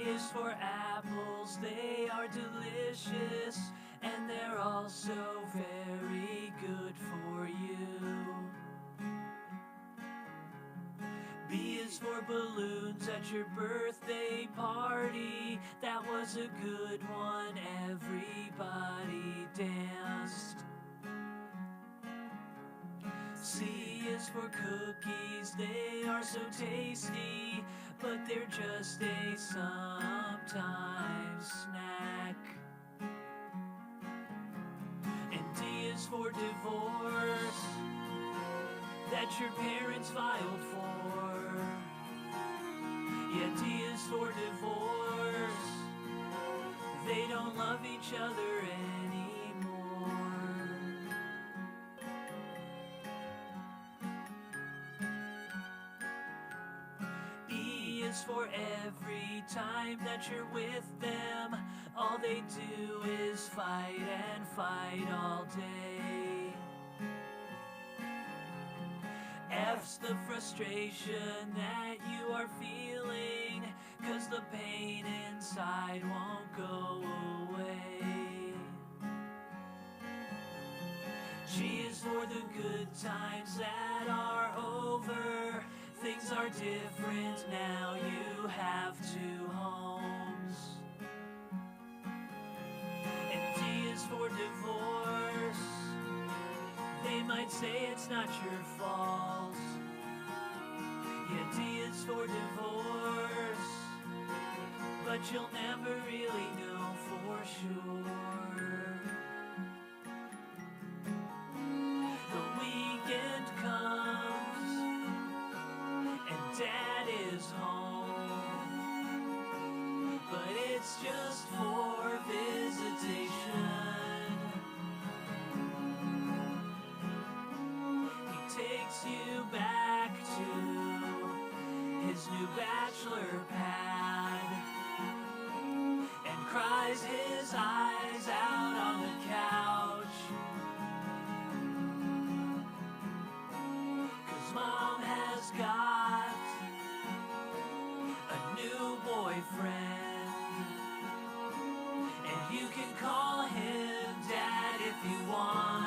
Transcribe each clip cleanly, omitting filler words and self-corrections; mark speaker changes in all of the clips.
Speaker 1: is for apples, they are delicious, and they're also very good for you. B is for balloons at your birthday party, that was a good one, everybody danced. C is for cookies, they are so tasty, but they're just a sometimes snack. And D is for divorce, that your parents filed for. Yeah, D is for divorce, they don't love each other anymore. E is for every time that you're with them, all they do is fight and fight all day. F's the frustration that you are feeling, 'cause the pain inside won't go away. G is for the good times that are over, things are different now, you have 2 homes. And D is for divorce, they might say it's not your fault. Yeah, D is for divorce, but you'll never really know for sure. The weekend comes and Dad is home, but it's just for visitation. Takes you back to his new bachelor pad and cries his eyes out on the couch, 'cause Mom has got a new boyfriend, and you can call him Dad if you want.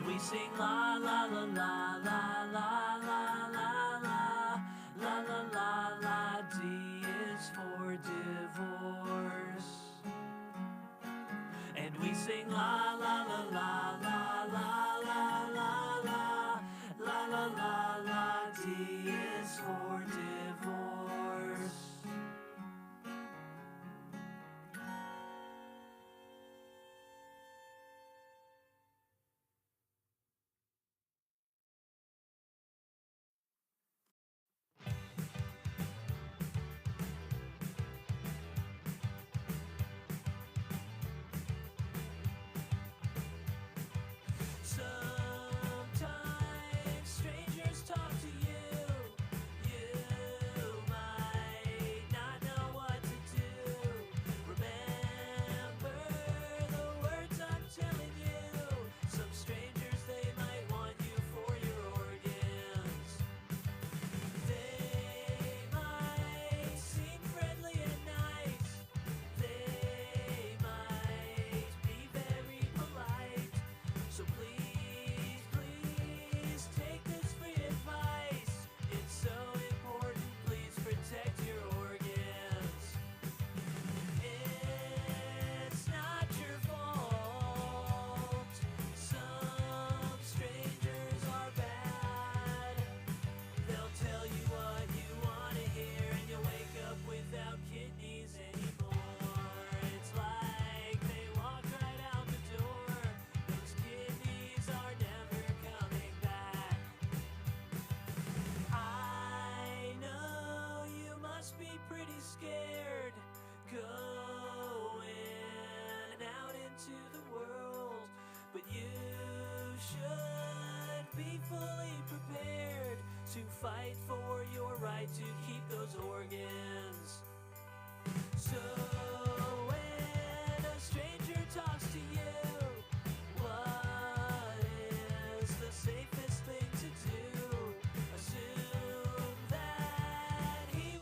Speaker 1: We sing la la la la la la la la la la la la la. D is for divorce, and we sing la la la la la la la la la la la la la. D is for divorce. Sometimes strangers talk to you. You might not know what to do. Remember the words I'm telling you. Some strangers, they might want you for your organs. They might seem friendly and nice. They might be very polite. So please, please take this free advice. It's so important, please protect your organs. It's not your fault. Some strangers are bad. They'll tell you what you want to hear, and you'll wake up without kidneys anymore. It's like they walked right out the door. Those kidneys are never coming back. I know you must be pretty scared going out into the world, but you should be fully prepared to fight for your right to keep those organs. So when a stranger talks to you, what is the safest thing to do? Assume that he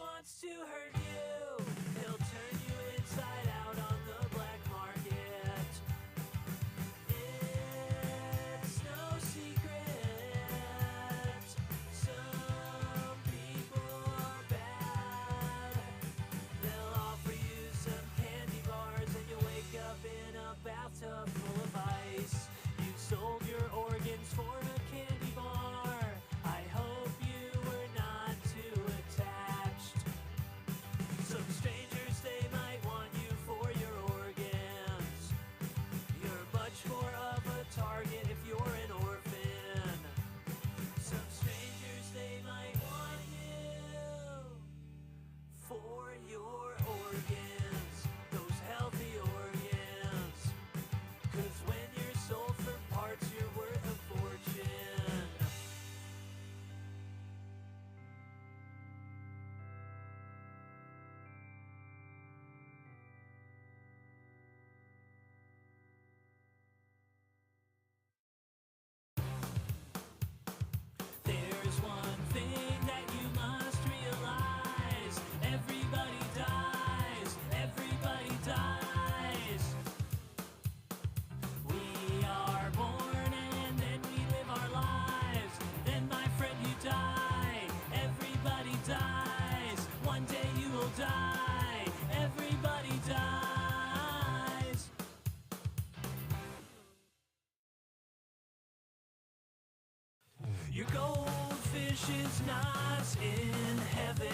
Speaker 1: Your goldfish is not in heaven.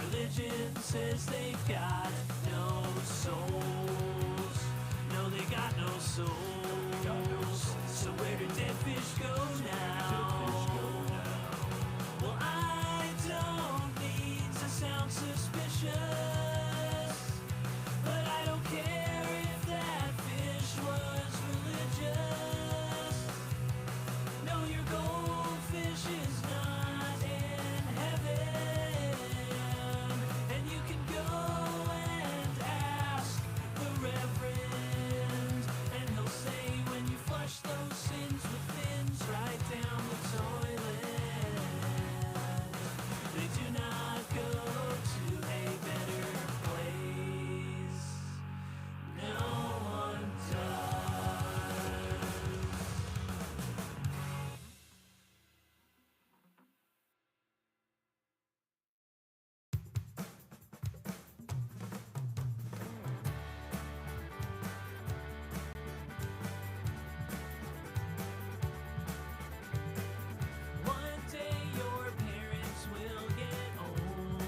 Speaker 1: Religion says they got no souls. No, they got no souls. So where do dead fish go now? Well, I don't need to sound suspicious, but I don't care if that fish was religious. No, your goldfish is not in heaven. And you can go and ask the Reverend, and he'll say when you flush those sins with fins right down the toilet, they do not go to a better place. No one does. One day your parents will get old.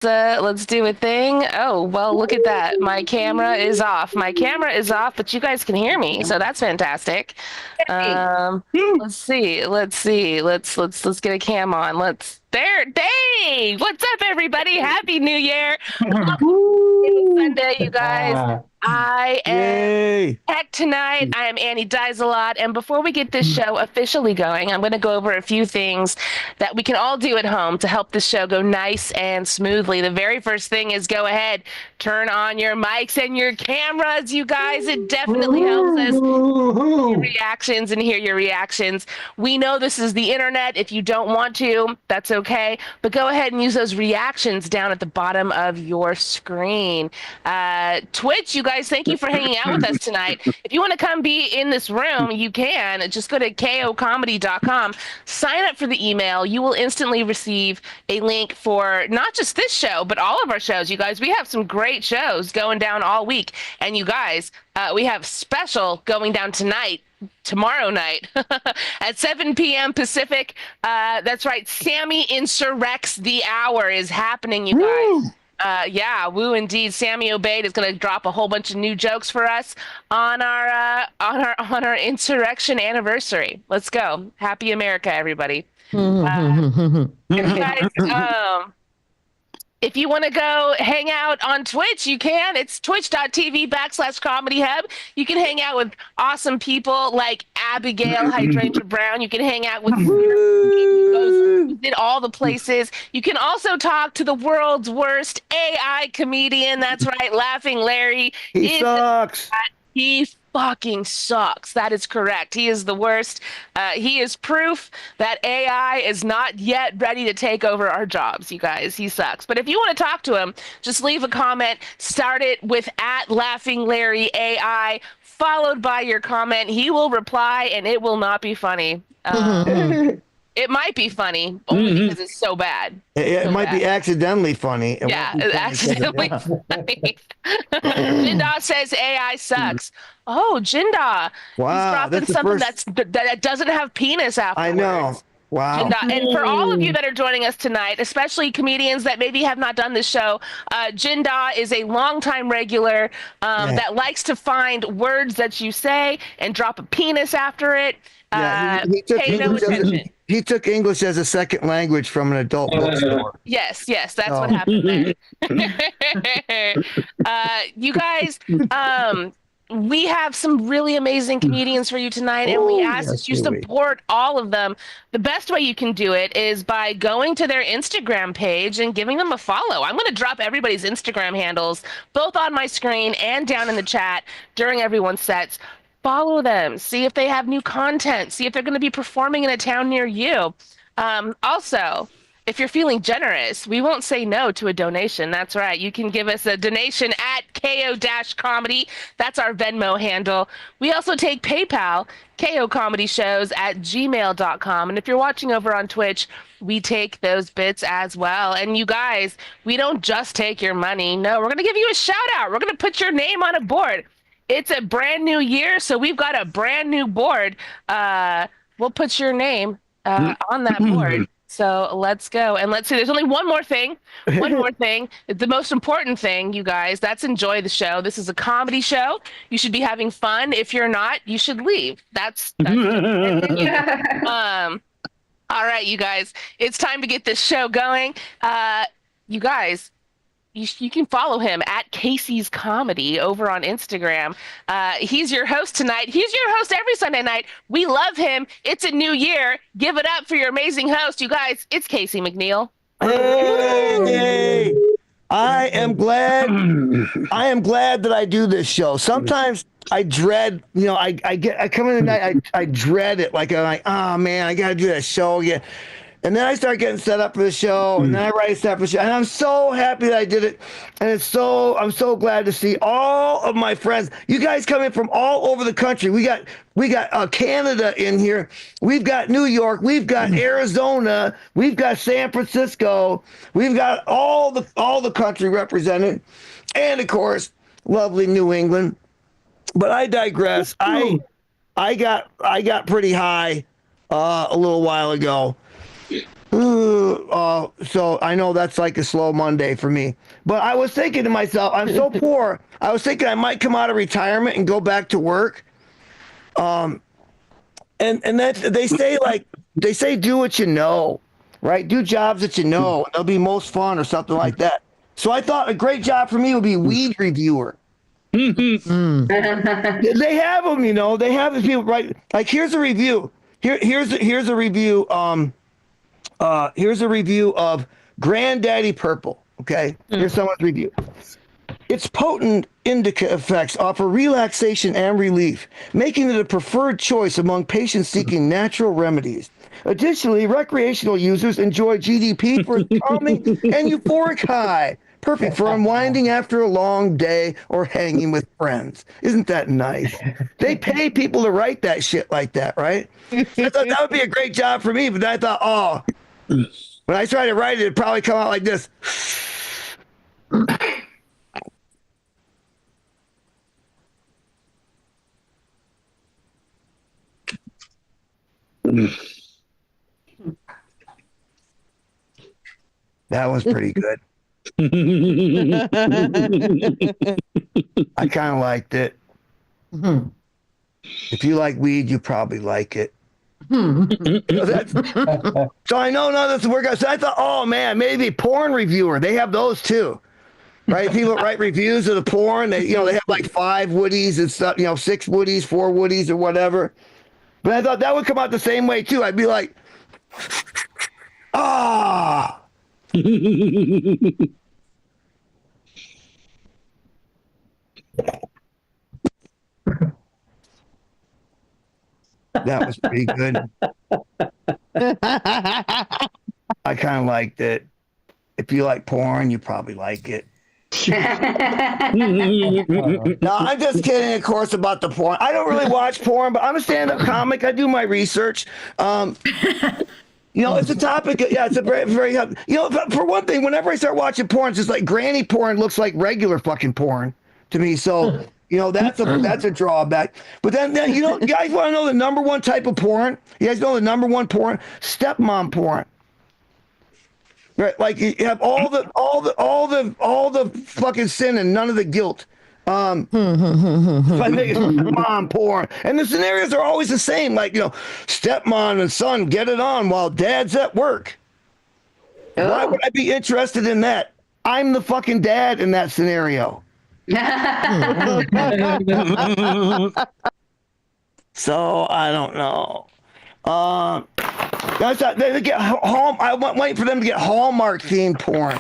Speaker 2: Let's do a thing. Oh, well, look at that. My camera is off. My camera is off, but you guys can hear me, so that's fantastic. Let's see. Let's get a cam on. Hey, what's up, everybody? Happy New Year. Sunday, you guys. I am Heck tonight. I am Annie Dies-a-Lot, and before we get this show officially going, I'm going to go over a few things that we can all do at home to help this show go nice and smoothly. The very first thing is go ahead, turn on your mics and your cameras, you guys. It definitely helps us see your reactions and hear your reactions. We know this is the internet. If you don't want to, that's okay, but go ahead and use those reactions down at the bottom of your screen. Twitch, you guys, thank you for hanging out with us tonight. If you want to come be in this room, you can. Just go to kocomedy.com, sign up for the email. You will instantly receive a link for not just this show, but all of our shows. You guys, we have some great shows going down all week. And you guys, we have special going down tomorrow night at 7 p.m. Pacific. That's right. Sammy Insurrects the Hour is happening, you guys. Yeah, woo indeed. Sammy Obeid is going to drop a whole bunch of new jokes for us on our insurrection anniversary. Let's go. Happy America, everybody. Guys, if you want to go hang out on Twitch, you can. It's twitch.tv/Comedy Hub. You can hang out with awesome people like Abigail Hydrangea Brown. You can hang out with who did all the places. You can also talk to the world's worst AI comedian. That's right, Laughing Larry.
Speaker 3: He sucks.
Speaker 2: He fucking sucks. That is correct. He is the worst. He is proof that AI is not yet ready to take over our jobs, you guys. He sucks. But if you want to talk to him, just leave a comment. Start it with @LaughingLarryAI, followed by your comment. He will reply, and it will not be funny. It might be funny, only because it's so bad.
Speaker 3: It might be accidentally funny.
Speaker 2: Yeah, accidentally funny. Jinda says AI sucks. Oh, Jinda.
Speaker 3: Wow.
Speaker 2: He's dropping something that doesn't have penis afterwards.
Speaker 3: I know. Wow.
Speaker 2: Jinda. And for all of you that are joining us tonight, especially comedians that maybe have not done this show, Jinda is a longtime regular that likes to find words that you say and drop a penis after it.
Speaker 3: Yeah, he took English as a second language from an adult bookstore.
Speaker 2: Yes, that's what happened there. You guys, we have some really amazing comedians for you tonight, and we ask that you support all of them. The best way you can do it is by going to their Instagram page and giving them a follow. I'm going to drop everybody's Instagram handles, both on my screen and down in the chat during everyone's sets. Follow them, see if they have new content, see if they're going to be performing in a town near you. Also, if you're feeling generous, we won't say no to a donation. That's right. You can give us a donation at KO-Comedy. That's our Venmo handle. We also take PayPal, KOComedyShows@gmail.com. And if you're watching over on Twitch, we take those bits as well. And you guys, we don't just take your money. No, we're going to give you a shout out. We're going to put your name on a board. It's a brand new year, so we've got a brand new board. We'll put your name on that board. So let's go. And let's see, there's only one more thing. One more thing. The most important thing, you guys, that's enjoy the show. This is a comedy show. You should be having fun. If you're not, you should leave. That's all right, you guys. It's time to get this show going. You guys, you can follow him at Casey's Comedy over on Instagram. He's your host tonight. He's your host every Sunday night. We love him. It's a new year. Give it up for your amazing host. You guys, it's Casey McNeil.
Speaker 3: Hey, I am glad that I do this show. Sometimes I dread, I come in the night, I dread it. I'm like, oh man, I got to do that show again. And then I start getting set up for the show, and then I write stuff for the show, and I'm so happy that I did it. And I'm so glad to see all of my friends. You guys coming from all over the country. We got Canada in here. We've got New York. We've got Arizona. We've got San Francisco. We've got all the country represented, and of course, lovely New England. But I digress. I got pretty high a little while ago. So I know that's like a slow Monday for me. But I was thinking to myself, I'm so poor. I was thinking I might come out of retirement and go back to work. And that they say do what you know, right? Do jobs that you know. They'll be most fun or something like that. So I thought a great job for me would be weed reviewer. They have them, they have these people, right? Like here's a review. Here's a review. Here's a review of Granddaddy Purple. Okay, here's someone's review. Its potent indica effects offer relaxation and relief, making it a preferred choice among patients seeking natural remedies. Additionally, recreational users enjoy GDP for its calming and euphoric high, perfect for unwinding after a long day or hanging with friends. Isn't that nice? They pay people to write that shit like that, right? I thought that would be a great job for me, but then I thought, when I tried to write it, it'd probably come out like this. That was pretty good. I kind of liked it. If you like weed, you probably like it. So I know none of this work out. So I thought, oh man, maybe porn reviewer. They have those too, right? People write reviews of the porn. They have like 5 Woodies and stuff. 6 Woodies, 4 Woodies, or whatever. But I thought that would come out the same way too. I'd be like, ah. That was pretty good. I kind of liked it. If you like porn, you probably like it. No, I'm just kidding, of course, about the porn. I don't really watch porn, but I'm a stand-up comic. I do my research. It's a topic. Yeah, it's a very, very. For one thing, whenever I start watching porn, it's just like granny porn looks like regular fucking porn to me. So. That's a drawback. But then you guys want to know the number one type of porn? You guys know the number one porn? Stepmom porn. Right? Like you have all the fucking sin and none of the guilt. I make stepmom porn, and the scenarios are always the same. Like, stepmom and son get it on while dad's at work. Oh. Why would I be interested in that? I'm the fucking dad in that scenario. So I don't know. They get I'm waiting for them to get Hallmark themed porn,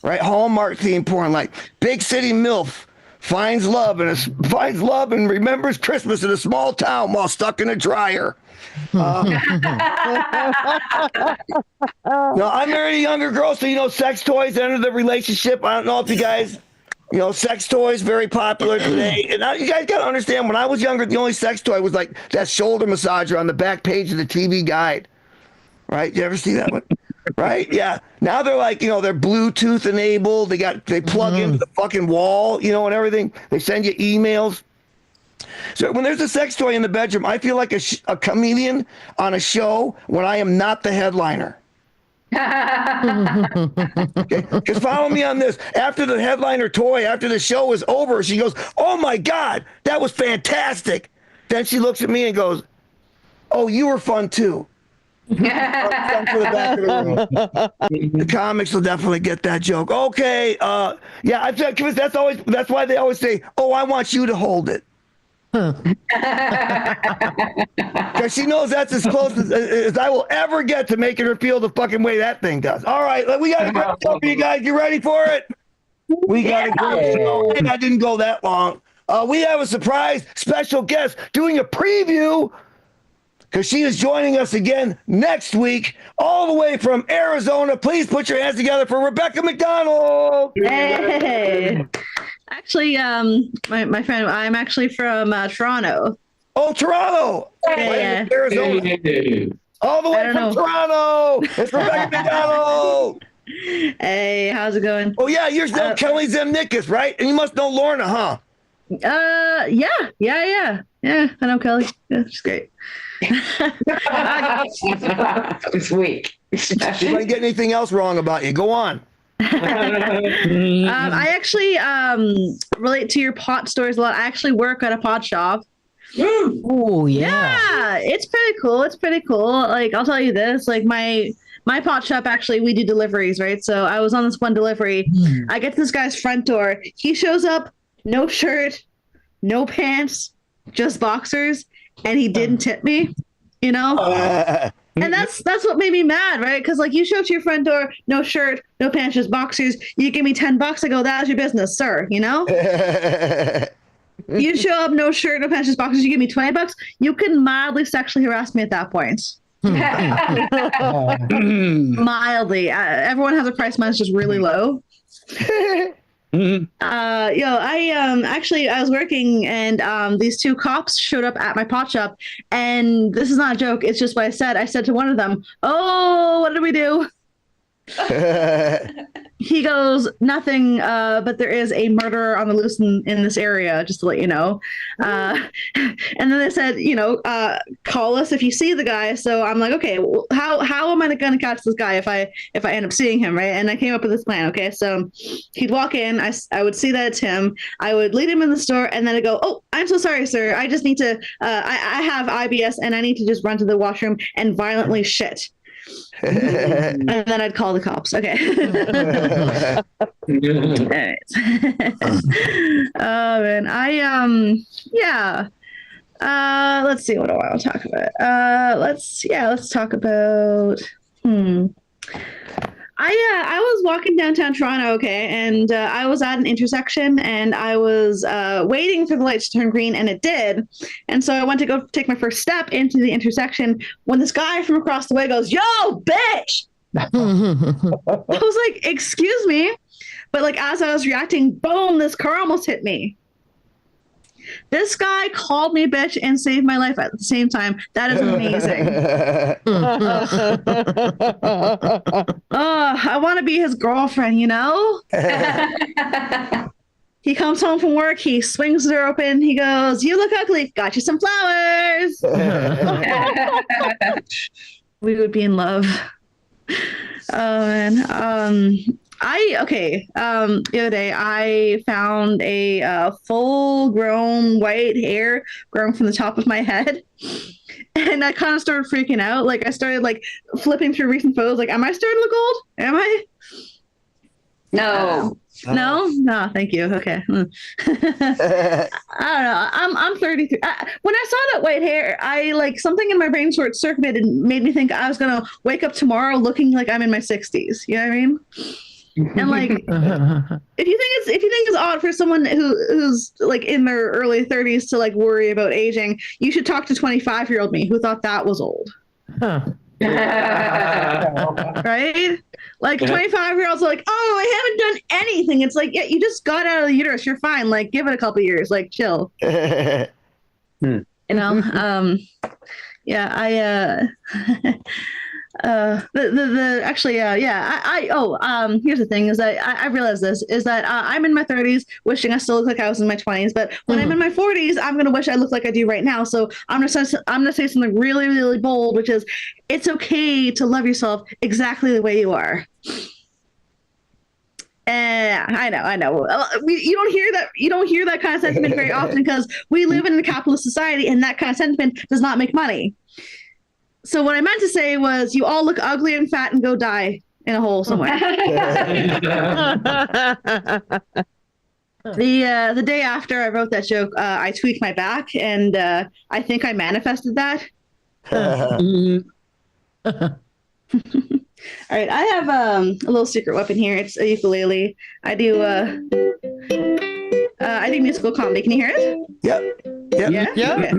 Speaker 3: right? Hallmark themed porn, like big city MILF finds love and remembers Christmas in a small town while stuck in a dryer. No, I married a younger girl, so sex toys enter the relationship. I don't know if you guys, sex toys very popular today. And now you guys got to understand, when I was younger, the only sex toy was like that shoulder massager on the back page of the TV guide. Right? You ever see that one? Right? Yeah. Now they're like, they're Bluetooth enabled. They plug into the fucking wall, and everything. They send you emails. So when there's a sex toy in the bedroom, I feel like a comedian on a show when I am not the headliner. Okay? Because follow me on this. After the headliner toy, after the show is over, she goes, "Oh my God, that was fantastic." Then she looks at me and goes, "Oh, you were fun too." The back of the room. The comics will definitely get that joke. Okay, yeah, that's why they always say, "Oh, I want you to hold it," because she knows that's as close as I will ever get to making her feel the fucking way that thing does. All right, we got a great show for you guys. You ready for it? We got a great show. I didn't go that long. We have a surprise special guest doing a preview, because she is joining us again next week, all the way from Arizona. Please put your hands together for Rebecca McDonald.
Speaker 4: Hey. Actually, my friend, I'm actually from Toronto.
Speaker 3: Oh, Toronto.
Speaker 4: Yeah.
Speaker 3: Arizona. All the way from Toronto. It's Rebecca McDonald.
Speaker 4: Hey, how's it going?
Speaker 3: Oh, yeah, you're still Kelly Zemnickas, right? And you must know Lorna, huh?
Speaker 4: Yeah. I know Kelly. Yeah, she's great.
Speaker 5: This week.
Speaker 3: You might get anything else wrong about you. Go on.
Speaker 4: I actually relate to your pot stories a lot. I actually work at a pot shop.
Speaker 6: Oh
Speaker 4: Yeah, it's pretty cool. Like, I'll tell you this, like my pot shop, actually, we do deliveries, right? So I was on this one delivery. I get to this guy's front door. He shows up, no shirt, no pants, just boxers, and he didn't tip me, And that's what made me mad, right? Because like, you show up to your front door, no shirt, no pants, just boxers. You give me $10. I go, "That's your business, sir." You show up, no shirt, no pants, just boxers. You give me $20. You can mildly sexually harass me at that point. Mildly. Everyone has a price. Mine's just really low. I was working, and these two cops showed up at my pot shop, and this is not a joke, it's just what I said to one of them, "Oh, what did we do?" He goes, "Nothing, but there is a murderer on the loose in this area, just to let you know." And then they said, "Call us if you see the guy." So I'm like, okay, well, how am I going to catch this guy if I end up seeing him, right? And I came up with this plan. Okay, so he'd walk in, I would see that it's him, I would lead him in the store, and then I'd go, "Oh, I'm so sorry, sir. I just need to, I have IBS, and I need to just run to the washroom and violently shit." And then I'd call the cops. Okay. All right. Oh man, let's see, what do I want to talk about? Let's talk about. I was walking downtown Toronto, okay, and I was at an intersection, and I was waiting for the lights to turn green, and it did. And so I went to go take my first step into the intersection when this guy from across the way goes, "Yo, bitch!" I was like, "Excuse me?" But like, as I was reacting, boom, this car almost hit me. This guy called me a bitch and saved my life at the same time. That is amazing. I want to be his girlfriend, He comes home from work. He swings the door open. He goes, "You look ugly. Got you some flowers." We would be in love. Oh man. The other day I found a full-grown white hair growing from the top of my head, and I kind of started freaking out. Like I started like flipping through recent photos. Like, am I starting to look old? Am I?
Speaker 5: No.
Speaker 4: No. Thank you. Okay. I don't know. I'm 33. When I saw that white hair, I like something in my brain short circuited and made me think I was gonna wake up tomorrow looking like I'm in my 60s. You know what I mean? And like, if you think it's odd for someone who's like in their early 30s to like worry about aging, you should talk to 25-year-old me who thought that was old.
Speaker 6: Huh.
Speaker 4: Right? Like 25-year-olds are like, oh, I haven't done anything. It's like, yeah, you just got out of the uterus. You're fine. Like, give it a couple years. Like, chill. You know? Yeah, I here's the thing is that I realized this is that I'm in my 30s wishing I still look like I was in my 20s, but when I'm in my 40s I'm gonna wish I look like I do right now. So I'm gonna say something really, really bold, which is it's okay to love yourself exactly the way you are. I know. You don't hear that kind of sentiment very often because we live in a capitalist society and that kind of sentiment does not make money. So what I meant to say was, you all look ugly and fat and go die in a hole somewhere. The day after I wrote that joke, I tweaked my back, and I think I manifested that. All right, I have a little secret weapon here. It's a ukulele. I do musical comedy. Can you hear it?
Speaker 3: Yep.
Speaker 4: Yeah. Okay.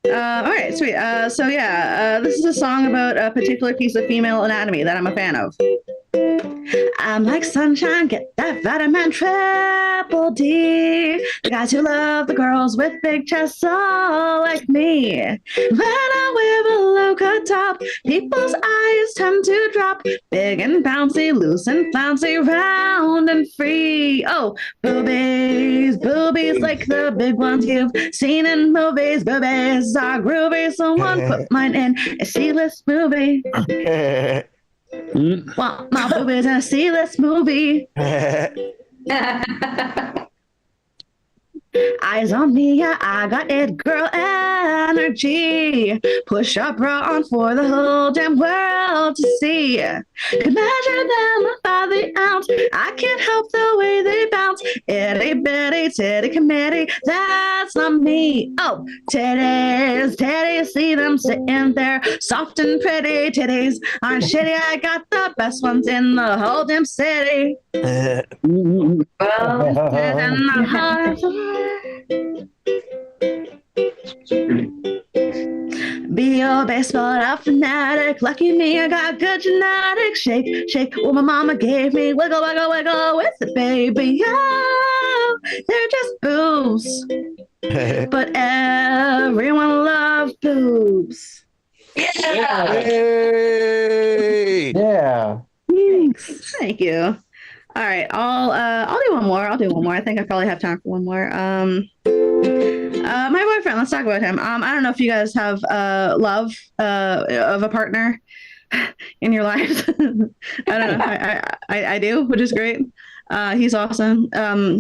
Speaker 4: All right, sweet. This is a song about a particular piece of female anatomy that I'm a fan of. I'm like sunshine, get that vitamin triple D. The guys who love the girls with big chests all like me. When I wear a low-cut top, people's eyes tend to drop. Big and bouncy, loose and flouncy, round and free. Oh, boobies like the big ones you've seen in movies. Boobies are groovy, someone put mine in a C-list movie. Want my boobies in a C-list movie. Eyes on me, yeah, I got it, girl energy. Push up bra on for the whole damn world to see. Could measure them by the ounce. I can't help the way they bounce. Itty bitty titty committee, that's not me. Oh, titties, see them sitting there, soft and pretty. Titties aren't shitty, I got the best ones in the whole damn city. Be your baseball fanatic. Lucky me, I got good genetics. Shake what my mama gave me. Wiggle with it, baby. Oh, they're just boobs. But everyone loves boobs.
Speaker 5: Yeah.
Speaker 3: Hey.
Speaker 6: Yeah.
Speaker 4: Thanks. Thank you. All right, I'll do one more. I think I probably have time for one more. My boyfriend. Let's talk about him. I don't know if you guys have love of a partner in your lives. I don't know. I do, which is great. He's awesome.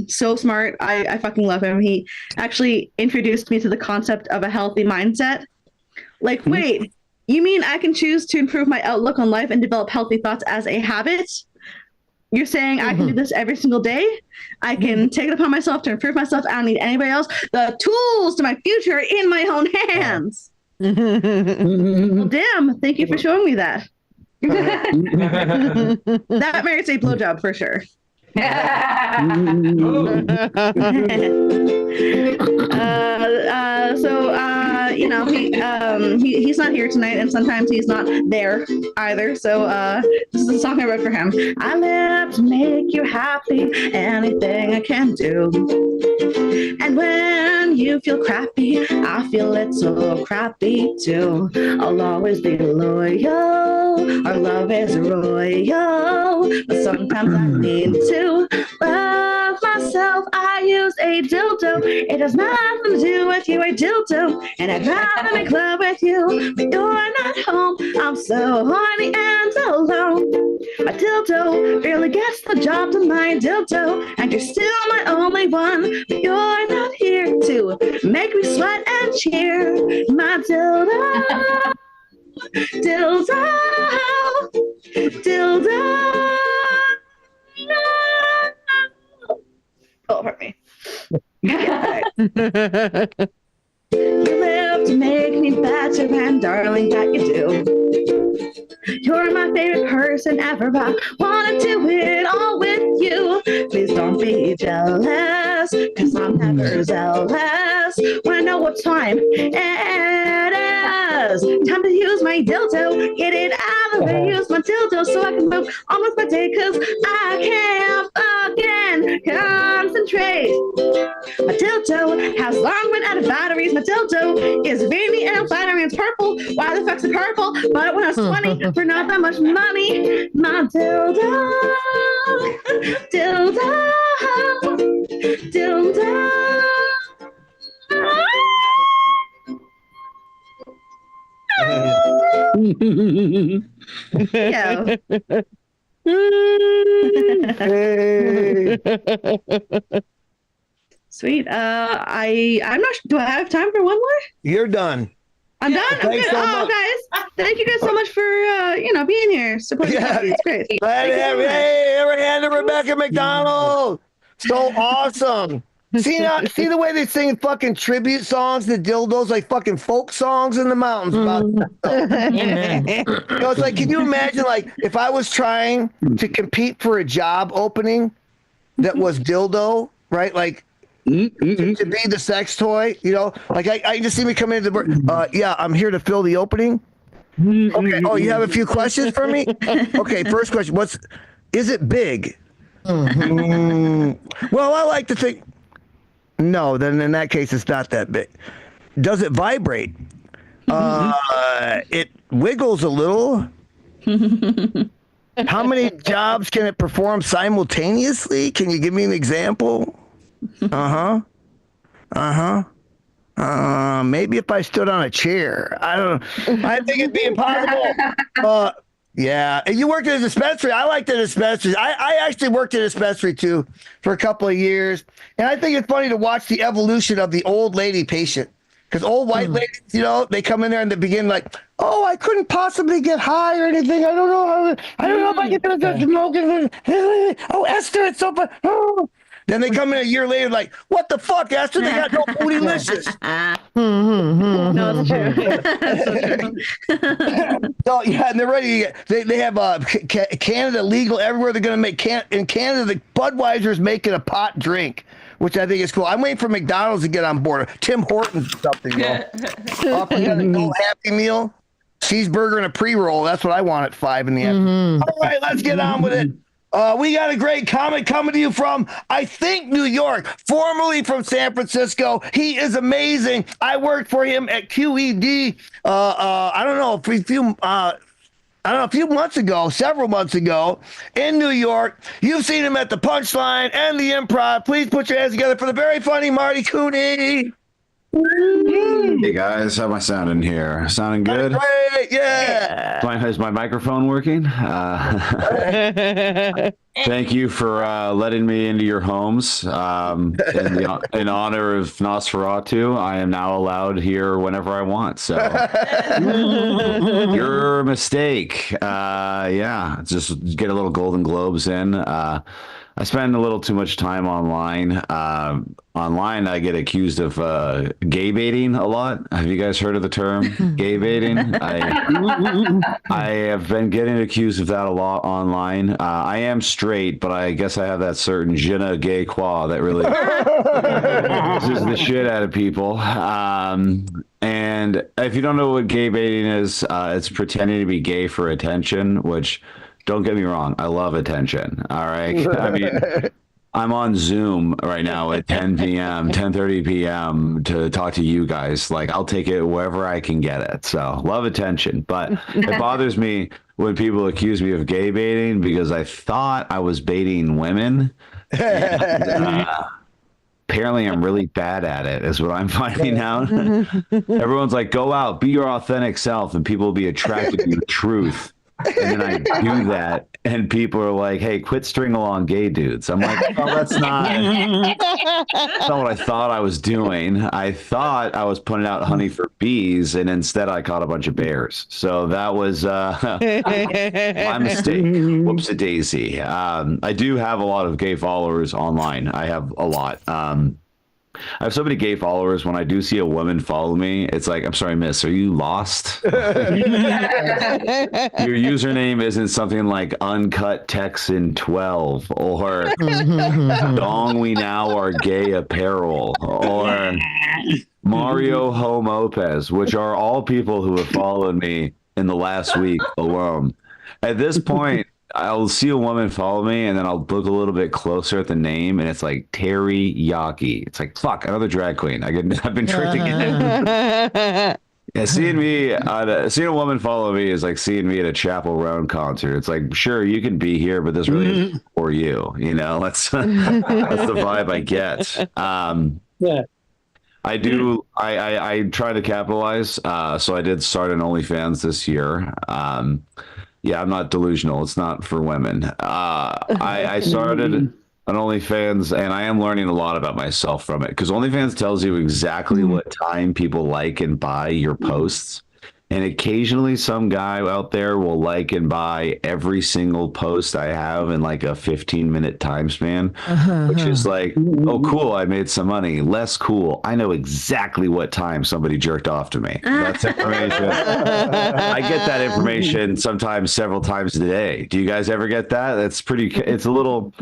Speaker 4: So smart. I fucking love him. He actually introduced me to the concept of a healthy mindset. Like, wait, you mean I can choose to improve my outlook on life and develop healthy thoughts as a habit? You're saying I can do this every single day? I can take it upon myself to improve myself. I don't need anybody else. The tools to my future are in my own hands. Well, damn. Thank you for showing me that. That merits a blowjob for sure. He's not here tonight, and sometimes he's not there either. So this is a song I wrote for him. I live to make you happy, anything I can do. And when you feel crappy, I feel it's so crappy too. I'll always be loyal. Our love is royal, but sometimes I need to love myself myself, I use a dildo. It has nothing to do with you, a dildo. And I'd rather make love with you, but you're not home. I'm so horny and alone. My dildo really gets the job done, my dildo. And you're still my only one, but you're not here to make me sweat and cheer. My dildo, dildo, dildo. Oh, hurt me. You live to make me better, and darling, that you do. You're my favorite person ever. I wanna do it all with you. Please don't be jealous, cause I'm never zealous. When I know what time it is. Time to use my dildo. Get it out of there. Use my dildo so I can move on with my day, cause I can't again concentrate. My dildo has long run out of batteries. My dildo is veiny and flattery. It's purple. Why the fuck's it purple? But when I was 20, for not that much money, my dildo, dildo, dildo. Yeah.
Speaker 3: Hey.
Speaker 4: Sweet. I'm not. Do I have time for one more?
Speaker 3: You're done.
Speaker 4: I'm done.
Speaker 3: Thanks so much.
Speaker 4: Guys, thank you guys so much for being here, supporting
Speaker 3: Yeah.
Speaker 4: me. It's great.
Speaker 3: Glad to have you. Hey, every hand to Rebecca McDonald. So awesome. See the way they sing fucking tribute songs to dildos, like fucking folk songs in the mountains about it's like, can you imagine, like, if I was trying to compete for a job opening that was dildo, right? Like, to be the sex toy, like I just see me come into the work. Yeah, I'm here to fill the opening. Okay. Oh, you have a few questions for me? Okay. First question: is it big? Well, I like to think. No, then in that case, it's not that big. Does it vibrate? It wiggles a little. How many jobs can it perform simultaneously? Can you give me an example? Maybe if I stood on a chair. I don't know. I think it'd be impossible. Yeah. And you worked at a dispensary. I like the dispensary. I actually worked at a dispensary too for a couple of years. And I think it's funny to watch the evolution of the old lady patient. Because old white ladies, they come in there and they begin like, oh, I couldn't possibly get high or anything. I don't know if I can do the smoking. Oh, Esther, it's so fun. Oh. Then they come in a year later like, what the fuck, Esther? They got no bootylicious.
Speaker 4: No, it's true. That's so true.
Speaker 3: So, yeah, and they're ready to get, they have Canada legal everywhere. They're going to make, in Canada, the Budweiser's making a pot drink, which I think is cool. I'm waiting for McDonald's to get on board. Tim Hortons or something, bro. We got a no Happy Meal, cheeseburger, and a pre-roll. That's what I want at 5 in the afternoon. All right, let's get on with it. We got a great comic coming to you from, I think, New York, formerly from San Francisco. He is amazing. I worked for him at QED. A few months ago, several months ago, in New York. You've seen him at the Punchline and the Improv. Please put your hands together for the very funny Marty Cooney.
Speaker 6: Hey guys, how am I sounding here? Sounding good?
Speaker 3: Great, yeah.
Speaker 6: Is my microphone working? Thank you for letting me into your homes. In honor of Nosferatu, I am now allowed here whenever I want. So your mistake. Just get a little Golden Globes in. I spend a little too much time online. Online, I get accused of gay baiting a lot. Have you guys heard of the term gay baiting? I have been getting accused of that a lot online. I am straight, but I guess I have that certain je ne sais quoi that really pisses the shit out of people. And if you don't know what gay baiting is, it's pretending to be gay for attention, which... Don't get me wrong. I love attention. All right. I mean, I'm on Zoom right now at 10 p.m., 10:30 p.m. to talk to you guys. Like, I'll take it wherever I can get it. So love attention. But it bothers me when people accuse me of gay baiting because I thought I was baiting women. And, apparently I'm really bad at it, is what I'm finding out. Everyone's like, go out, be your authentic self, and people will be attracted to your truth. And then I do that, and people are like, hey, quit string along gay dudes. I'm like, oh, that's not what I thought I was doing. I thought I was putting out honey for bees, and instead I caught a bunch of bears. So that was my mistake. Whoops-a-daisy. I do have a lot of gay followers online. I have a lot. I have so many gay followers. When I do see a woman follow me, it's like, I'm sorry, miss, are you lost? Your username isn't something like Uncut Texan 12 or Dong We Now Are Gay Apparel or Mario Homopez, which are all people who have followed me in the last week alone. At this point, I'll see a woman follow me, and then I'll look a little bit closer at the name, and it's like Terry Yaki. It's like, fuck, another drag queen. I've been tricked again. Yeah, seeing a woman follow me is like seeing me at a Chapel Roan concert. It's like, sure, you can be here, but this really isn't for you. You know, that's the vibe I get. Yeah. I try to capitalize. So I did start an OnlyFans this year. Yeah, I'm not delusional. It's not for women. I started an OnlyFans, and I am learning a lot about myself from it, because OnlyFans tells you exactly what time people like and buy your posts. And occasionally some guy out there will like and buy every single post I have in like a 15-minute time span, which is like, oh, cool, I made some money. Less cool, I know exactly what time somebody jerked off to me. That's information. I get that information sometimes several times a day. Do you guys ever get that? It's a little...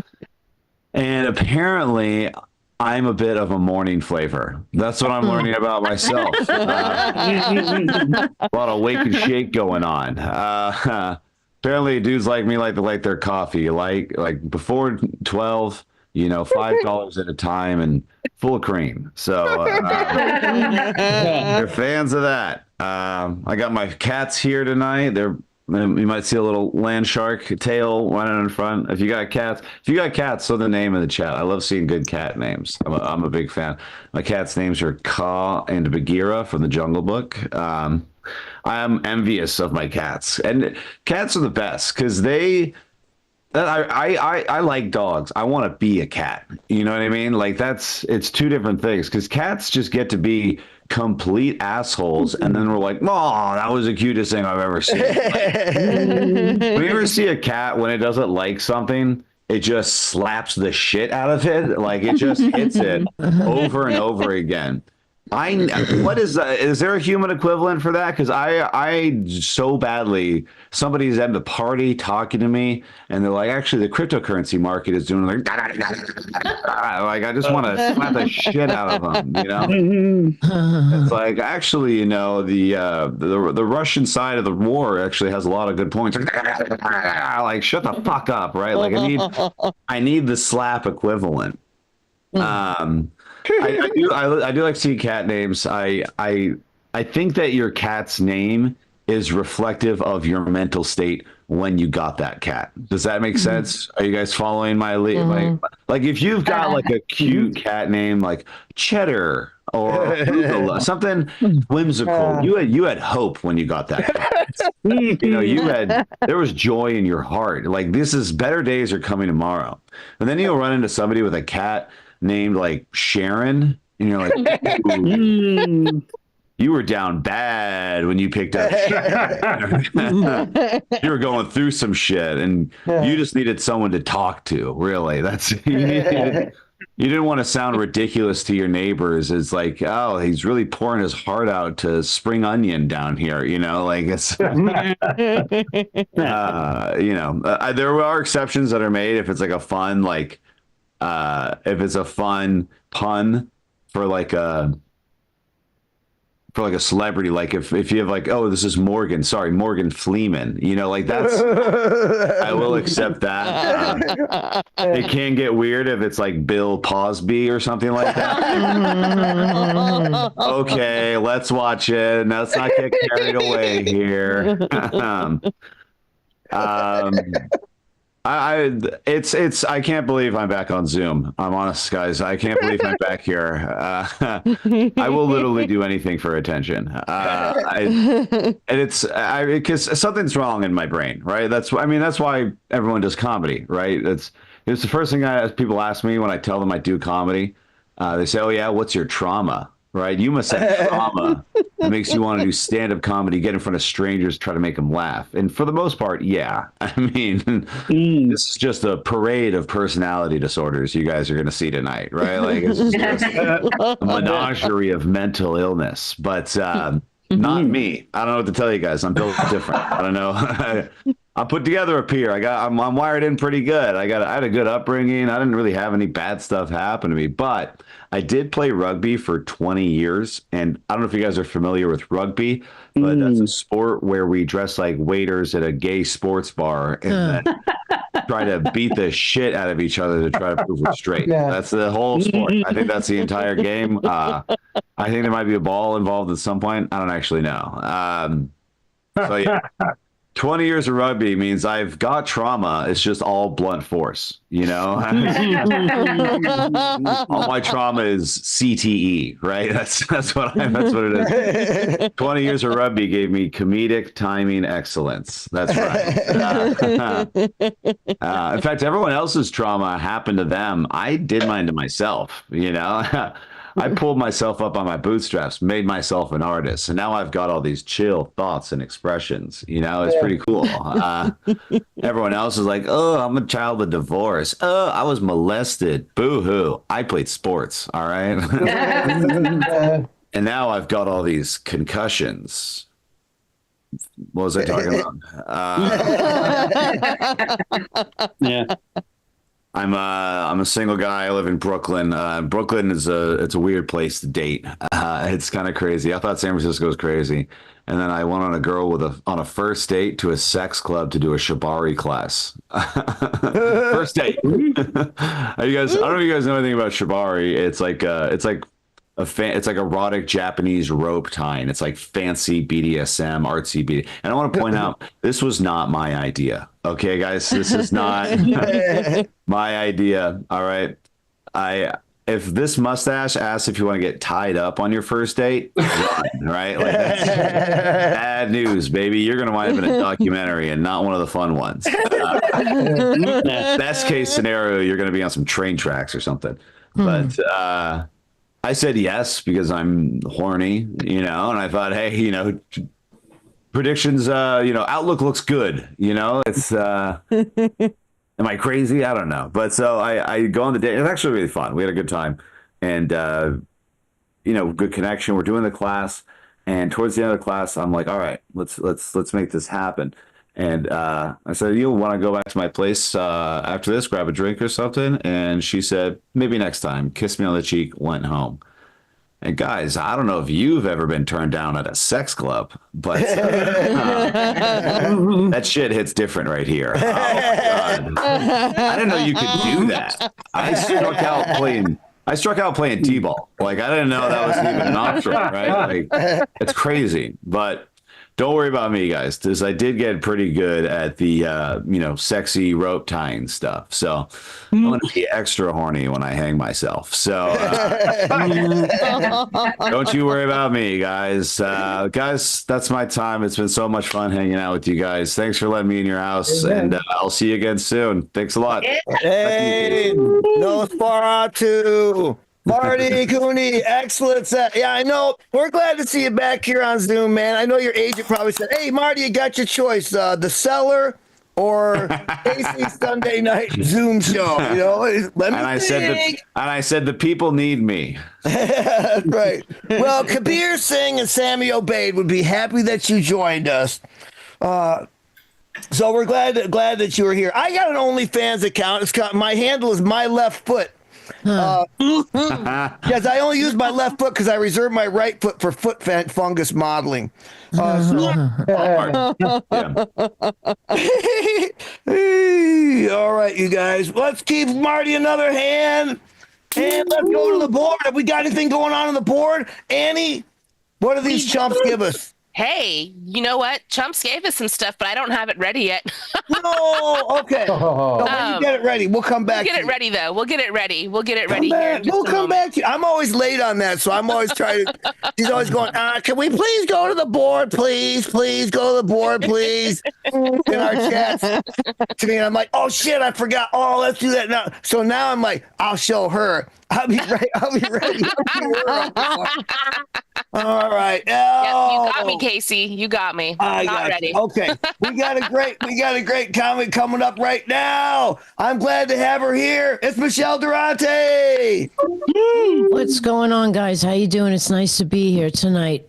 Speaker 6: And apparently... I'm a bit of a morning flavor. That's what I'm learning about myself. A lot of wake and shake going on. Apparently, dudes like me like to like their coffee like before 12. You know, $5 at a time and full of cream. So they're fans of that. I got my cats here tonight. You might see a little land shark tail running in front. If you got cats, throw the name in the chat. I love seeing good cat names. I'm a big fan. My cats' names are Ka and Bagheera from the Jungle Book. I am envious of my cats, and cats are the best because I like dogs. I want to be a cat. You know what I mean? Like it's two different things, because cats just get to be complete assholes, and then we're like, oh, that was the cutest thing I've ever seen. When you ever see a cat, when it doesn't like something, it just slaps the shit out of it. Like it just hits it over and over again. What is that? Is there a human equivalent for that? Because I so badly, somebody's at the party talking to me, and they're like, actually, the cryptocurrency market is doing like I just want to slap the shit out of them, you know? It's like, actually, you know, the Russian side of the war actually has a lot of good points. Like, shut the fuck up, right? Like, I need the slap equivalent. I do like seeing cat names. I think that your cat's name is reflective of your mental state when you got that cat. Does that make sense? Are you guys following my lead? Like if you've got like a cute cat name like Cheddar or something whimsical, you had hope when you got that cat. You know, there was joy in your heart. Like, this is better days are coming tomorrow. And then you'll run into somebody with a cat named like Sharon, and you're like, you were down bad when you picked up Sharon. You were going through some shit, and you just needed someone to talk to. Really, you didn't want to sound ridiculous to your neighbors. It's like, oh, he's really pouring his heart out to Spring Onion down here. You know, like it's, you know, there are exceptions that are made if it's like a fun, like, if it's a fun pun for like a celebrity, like if you have like, oh, this is Morgan Freeman, you know, like that's, I will accept that. It can get weird if it's like Bill Cosby or something like that. Okay, let's watch it. Let's not get carried away here. I can't believe I'm back on Zoom. I'm honest, guys. I can't believe I'm back here. I will literally do anything for attention. Because something's wrong in my brain, right? That's why everyone does comedy, right? It's the first thing people ask me when I tell them I do comedy. They say, "Oh yeah, what's your trauma?" Right? You must have trauma that makes you want to do stand-up comedy, get in front of strangers, try to make them laugh. And for the most part, yeah. I mean, this is just a parade of personality disorders you guys are going to see tonight, right? Like, it's just a menagerie of mental illness. But not me. I don't know what to tell you guys. I'm built different. I don't know. I put together up here. I'm wired in pretty good. I had a good upbringing. I didn't really have any bad stuff happen to me, but I did play rugby for 20 years. And I don't know if you guys are familiar with rugby, but that's a sport where we dress like waiters at a gay sports bar and then try to beat the shit out of each other to try to prove we're straight. Yeah. That's the whole sport. I think that's the entire game. I think there might be a ball involved at some point. I don't actually know. So yeah. 20 years of rugby means I've got trauma. It's just all blunt force, you know? All my trauma is CTE, right? That's what it is. 20 years of rugby gave me comedic timing excellence. That's right. In fact, everyone else's trauma happened to them. I did mine to myself, you know? I pulled myself up on my bootstraps, made myself an artist, and now I've got all these chill thoughts and expressions. You know, it's pretty cool. Everyone else is like, "Oh, I'm a child of divorce. Oh, I was molested. Boo-hoo. I played sports." All right. And now I've got all these concussions. What was I talking about?
Speaker 7: Yeah.
Speaker 6: I'm a single guy. I live in Brooklyn. Brooklyn is it's a weird place to date. It's kind of crazy. I thought San Francisco was crazy, and then I went on a girl on a first date to a sex club to do a shibari class. First date. I don't know if you guys know anything about shibari. It's like erotic Japanese rope tying. It's like fancy BDSM, artsy BDSM. And I want to point out, this was not my idea. Okay, guys, this is not my idea. All right. If this mustache asks if you want to get tied up on your first date, run, right? Like, that's bad news, baby. You're going to wind up in a documentary and not one of the fun ones. Best case scenario, you're going to be on some train tracks or something. But I said yes because I'm horny, you know, and I thought, hey, you know, predictions, outlook looks good, you know. It's am I crazy? I don't know. But so I go on the date. It's actually really fun. We had a good time, and good connection. We're doing the class, and towards the end of the class, I'm like, all right, let's make this happen. And I said, you want to go back to my place after this, grab a drink or something? And she said, maybe next time. Kissed me on the cheek, went home. And guys, I don't know if you've ever been turned down at a sex club, but that shit hits different right here. Oh, my God. I didn't know you could do that. I struck out playing T-ball. Like, I didn't know that was even an option, right? Like, it's crazy. But don't worry about me, guys, because I did get pretty good at the, sexy rope tying stuff. So I'm going to be extra horny when I hang myself. So don't you worry about me, guys. Guys, that's my time. It's been so much fun hanging out with you guys. Thanks for letting me in your house, and I'll see you again soon. Thanks a lot.
Speaker 3: Hey, no too. Marty Cooney, excellent set. Yeah, I know. We're glad to see you back here on Zoom, man. I know your agent probably said, "Hey, Marty, you got your choice: the Cellar or AC Sunday Night Zoom show." You know,
Speaker 6: I said the people need me.
Speaker 3: That's right. Well, Kabir Singh and Sammy Obeid would be happy that you joined us. So we're glad that you were here. I got an OnlyFans account. My handle is my left foot. Yes, I only use my left foot because I reserve my right foot for foot fungus modeling. All right, you guys, let's give Marty another hand, and let's go to the board. Have we got anything going on the board? Annie, what do these chumps give us?
Speaker 2: Hey, you know what? Chumps gave us some stuff, but I don't have it ready yet.
Speaker 3: No, okay. So when you get it ready, we'll come back.
Speaker 2: We'll get it ready though. We'll get it ready. We'll get it ready here. In just
Speaker 3: We'll
Speaker 2: a
Speaker 3: come
Speaker 2: moment.
Speaker 3: back to you. I'm always late on that, so I'm always trying to. She's always going, can we please go to the board, please? Please go to the board, please. In our chats to me, and I'm like, oh shit, I forgot. Oh, let's do that now. So now I'm like, I'll show her. I'll be ready. All right.
Speaker 2: Yep, you got me, Casey. You got me.
Speaker 3: I
Speaker 2: Not
Speaker 3: got
Speaker 2: ready.
Speaker 3: you. Okay. We got a great comic coming up right now. I'm glad to have her here. It's Michelle Durante.
Speaker 7: What's going on, guys? How you doing? It's nice to be here tonight.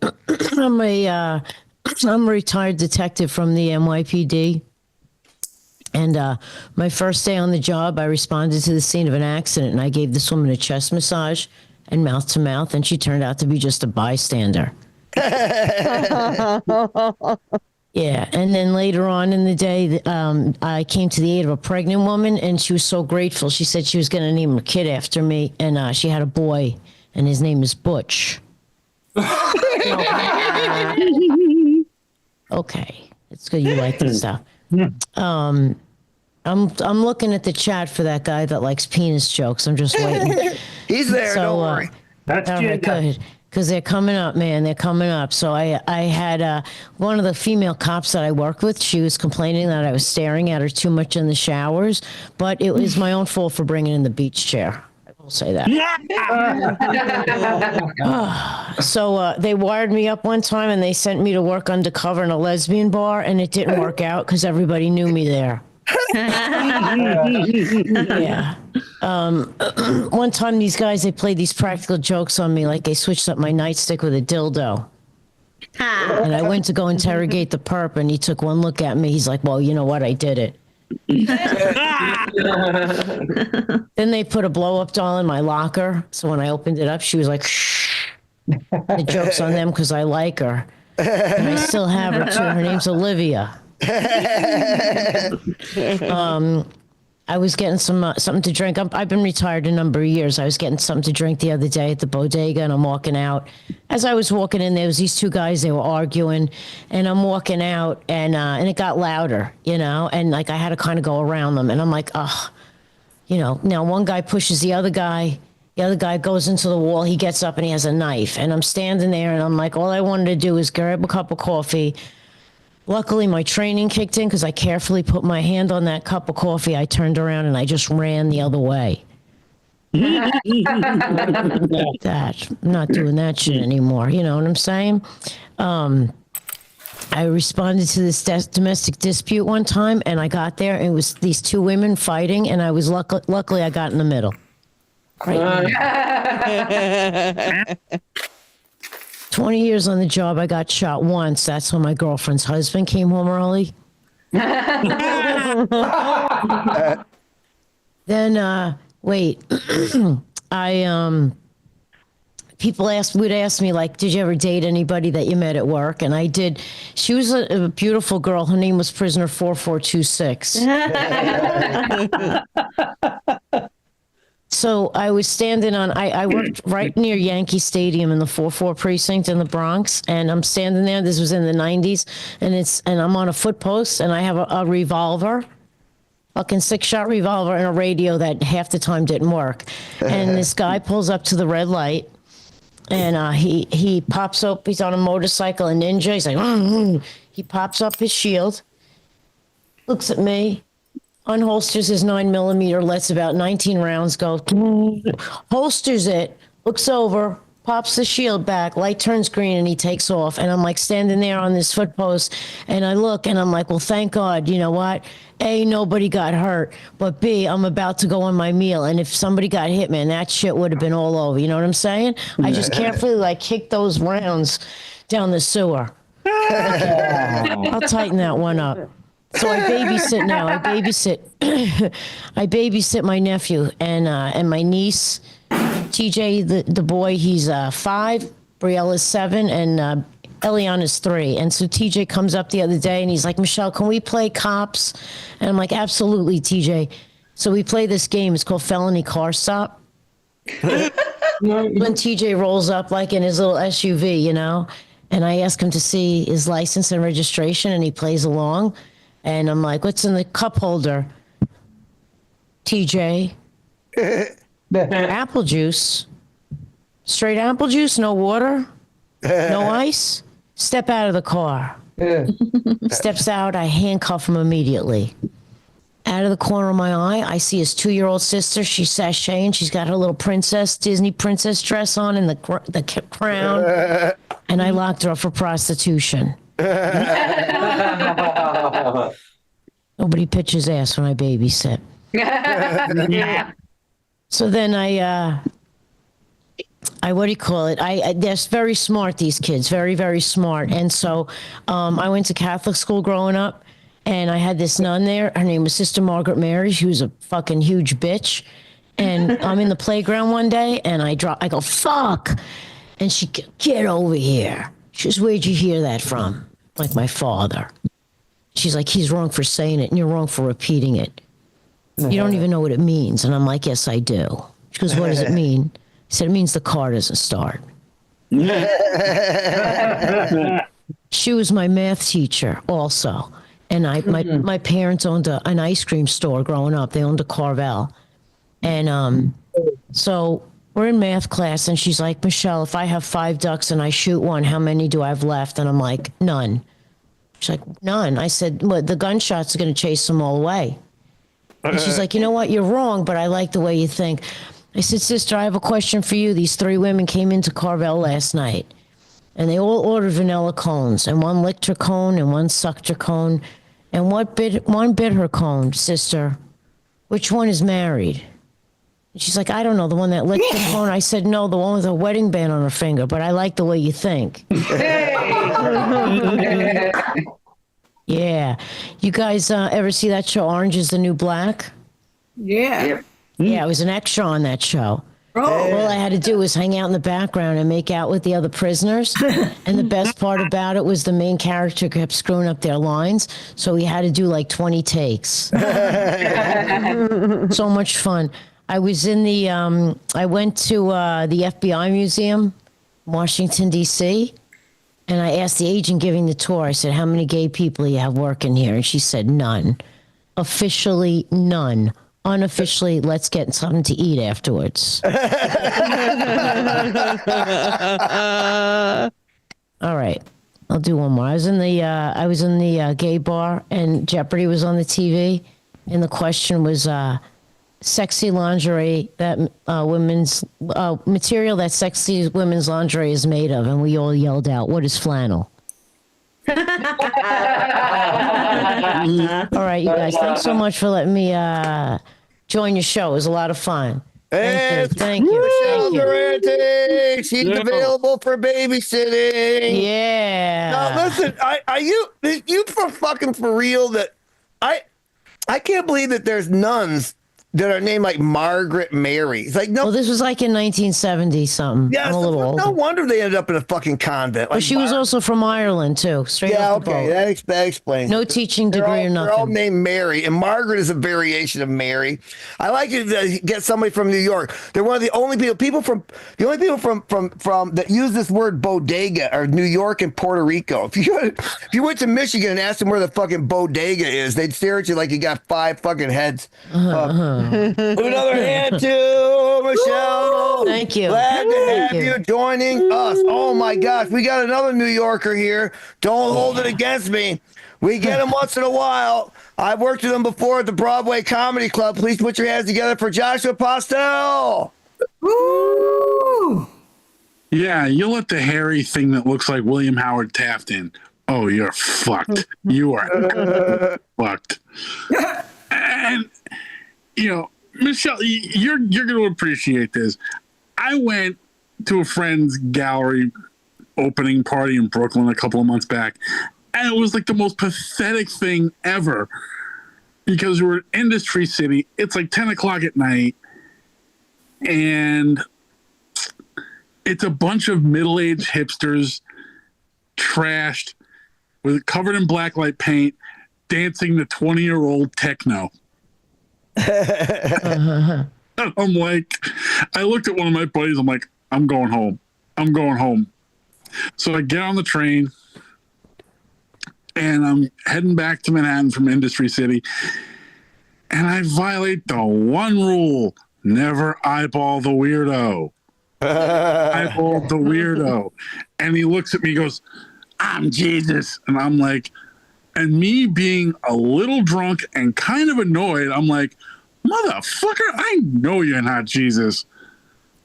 Speaker 7: I'm a retired detective from the NYPD. And my first day on the job, I responded to the scene of an accident, and I gave this woman a chest massage and mouth to mouth, and she turned out to be just a bystander. Yeah, and then later on in the day, I came to the aid of a pregnant woman, and she was so grateful. She said she was going to name her kid after me, and she had a boy, and his name is Butch. Okay, it's good you like this stuff. I'm looking at the chat for that guy that likes penis jokes. I'm just waiting.
Speaker 3: He's there. Don't worry.
Speaker 8: That's
Speaker 7: all right, good. Because they're coming up, man. They're coming up. So I had one of the female cops that I worked with. She was complaining that I was staring at her too much in the showers, but it was my own fault for bringing in the beach chair. I will say that. So they wired me up one time, and they sent me to work undercover in a lesbian bar, and it didn't work out because everybody knew me there. Yeah. One time these guys, they played these practical jokes on me, like they switched up my nightstick with a dildo. And I went to go interrogate the perp, and he took one look at me. He's like, well, you know what? I did it. Then they put a blow-up doll in my locker. So when I opened it up, she was like, shh. The joke's on them because I like her. And I still have her, too. Her name's Olivia. I was getting something to drink. I've been retired a number of years. I was getting something to drink the other day at the bodega, and I'm walking out. As I was walking in, there was these two guys. They were arguing, and I'm walking out, and it got louder, and like I had to kind of go around them, and I'm like, now one guy pushes the other guy. The other guy goes into the wall. He gets up and he has a knife, and I'm standing there, and I'm like, all I wanted to do is grab a cup of coffee. Luckily, my training kicked in because I carefully put my hand on that cup of coffee. I turned around and I just ran the other way. That I'm not doing that shit anymore. You know what I'm saying? I responded to this domestic dispute one time, and I got there, and it was these two women fighting, and I was luckily I got in the middle. Right. 20 years on the job, I got shot once. That's when my girlfriend's husband came home early. Then, people would ask me, like, did you ever date anybody that you met at work? And I did. She was a beautiful girl. Her name was Prisoner 4426. So I was standing I worked right near Yankee Stadium in the 4-4 precinct in the Bronx, and I'm standing there. This was in the 90s, and I'm on a foot post, and I have a revolver, fucking 6-shot revolver, and a radio that half the time didn't work. And this guy pulls up to the red light, and he pops up. He's on a motorcycle, a ninja. He's like, he pops up his shield, looks at me, unholsters his 9mm, lets about 19 rounds go, holsters it, looks over, pops the shield back, light turns green, and he takes off. And I'm like standing there on this foot post, and I look, and I'm like, well, thank God, you know what? A, nobody got hurt, but B, I'm about to go on my meal, and if somebody got hit, man, that shit would have been all over. You know what I'm saying? I just carefully kicked those rounds down the sewer. I'll tighten that one up. So I babysit now. I babysit my nephew and my niece. TJ, the boy, he's 5. Brielle is 7, and Elian is 3. And so TJ comes up the other day, and he's like, Michelle, can we play cops? And I'm like, absolutely, TJ. So we play this game. It's called Felony Car Stop. When TJ rolls up in his little SUV, And I ask him to see his license and registration, and he plays along. And I'm like, what's in the cup holder? TJ. Apple juice. Straight apple juice, no water, no ice. Step out of the car. Steps out, I handcuff him immediately. Out of the corner of my eye, I see his 2-year-old sister. She's sashaying. She's got her little Disney princess dress on and the crown. And I locked her up for prostitution. Nobody pitches ass when I babysit. So then I what do you call it? They're very smart, these kids, very, very smart. And so I went to Catholic school growing up, and I had this nun there. Her name was Sister Margaret Mary. She was a fucking huge bitch. And I'm in the playground one day, and I go, fuck. And she, get over here. She goes, where'd you hear that from? Like my father. She's like, he's wrong for saying it, and you're wrong for repeating it. You don't even know what it means. And I'm like, yes, I do. She goes, what does it mean? I said, it means the car doesn't start. She was my math teacher also. And my parents owned an ice cream store growing up. They owned a Carvel. And so we're in math class, and she's like, Michelle, if I have 5 ducks and I shoot one, how many do I have left? And I'm like, none. She's like, none. I said, well, the gunshots are going to chase them all away. And she's like, you know what? You're wrong, but I like the way you think. I said, sister, I have a question for you. These 3 women came into Carvel last night, and they all ordered vanilla cones, and one licked her cone and one sucked her cone. And one bit her cone, sister. Which one is married? And she's like, I don't know, the one that licked the cone. I said, no, the one with a wedding band on her finger, but I like the way you think. Yeah. You guys ever see that show, Orange is the New Black?
Speaker 5: Yeah.
Speaker 7: Yeah, I was an extra on that show. All I had to do was hang out in the background and make out with the other prisoners. And the best part about it was the main character kept screwing up their lines. So we had to do like 20 takes. So much fun. I was in the, I went to the FBI Museum, Washington, D.C., and I asked the agent giving the tour, I said, how many gay people do you have working here? And she said, none. Officially, none. Unofficially, let's get something to eat afterwards. All right. I'll do one more. I was in the gay bar, and Jeopardy was on the TV, and the question was sexy lingerie that women's material that sexy women's lingerie is made of, and we all yelled out, what is flannel? All right, you guys, thanks so much for letting me join your show. It was a lot of fun. Thank you.
Speaker 3: Michelle Durante, she's available for babysitting.
Speaker 7: Yeah.
Speaker 3: Now listen, are you for real that I can't believe that there's nuns that are named like Margaret Mary. It's like, no.
Speaker 7: Well, this was like in 1970 something.
Speaker 3: Yeah,
Speaker 7: I'm a little old.
Speaker 3: No wonder they ended up in a fucking convent. Like,
Speaker 7: But she was also from Ireland too. Straight off the boat.
Speaker 3: That explains.
Speaker 7: No teaching degree or nothing.
Speaker 3: They're all named Mary, and Margaret is a variation of Mary. I like it to get somebody from New York. They're one of the only people from that use this word bodega are New York and Puerto Rico. If you went to Michigan and asked them where the fucking bodega is, they'd stare at you like you got 5 fucking heads. Another hand to Michelle.
Speaker 7: Thank you.
Speaker 3: Glad to have you joining us. Oh my gosh, we got another New Yorker here. Don't hold it against me. We get them once in a while. I've worked with them before at the Broadway Comedy Club. Please put your hands together for Joshua Postel.
Speaker 8: Woo! Yeah, you let the hairy thing that looks like William Howard Taft in. Oh, you're fucked. You are fucked. And you know, Michelle, you're going to appreciate this. I went to a friend's gallery opening party in Brooklyn a couple of months back, and it was like the most pathetic thing ever because we're in Industry City. It's like 10 o'clock at night, and it's a bunch of middle-aged hipsters, trashed, covered in blacklight paint, dancing to 20-year-old techno. I'm like, I looked at one of my buddies. I'm like, I'm going home. So I get on the train and I'm heading back to Manhattan from Industry City. And I violate the one rule: never eyeball the weirdo. Eyeball the weirdo. And he looks at me and goes, "I'm Jesus." And I'm like, and me being a little drunk and kind of annoyed, I'm like, "Motherfucker, I know you're not Jesus.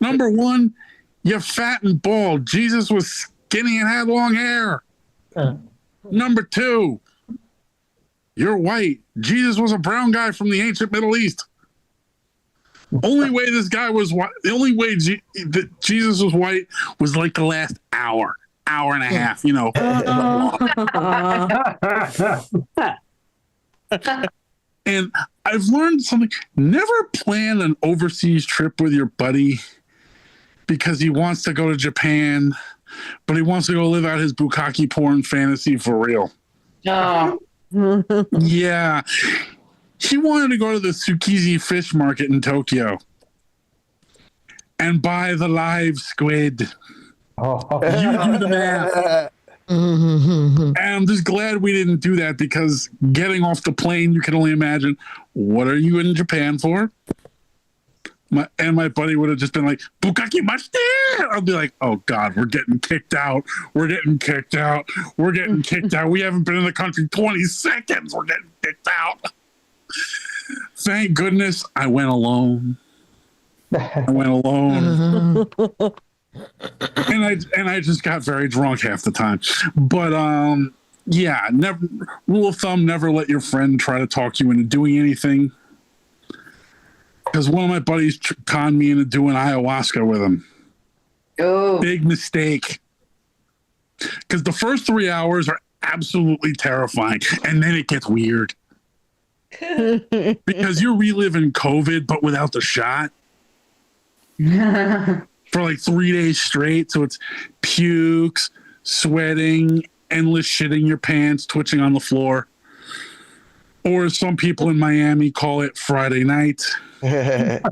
Speaker 8: Number one, you're fat and bald. Jesus was skinny and had long hair. Number two, you're white. Jesus was a brown guy from the ancient Middle East. Only way this guy was white, the only way that Jesus was white was like the last hour and a half, you know." And I've learned something. Never plan an overseas trip with your buddy because he wants to go to Japan, but he wants to go live out his bukkake porn fantasy for real.
Speaker 5: Oh.
Speaker 8: Yeah. He wanted to go to the Tsukiji fish market in Tokyo and buy the live squid. You do the math. And I'm just glad we didn't do that, because getting off the plane, you can only imagine, what are you in Japan for? My buddy would have just been like, "Bukkake mashite!" I'll be like, "Oh God, we're getting kicked out. We're getting kicked out. We're getting kicked out. We haven't been in the country 20 seconds. We're getting kicked out." Thank goodness I went alone. And I just got very drunk half the time. But yeah, never, rule of thumb, never let your friend try to talk you into doing anything. Because one of my buddies conned me into doing ayahuasca with him.
Speaker 5: Oh.
Speaker 8: Big mistake. Because the first 3 hours are absolutely terrifying, and then it gets weird. Because you're reliving COVID, but without the shot. For like 3 days straight. So it's pukes, sweating, endless shitting your pants, twitching on the floor. Or as some people in Miami call it, Friday night. And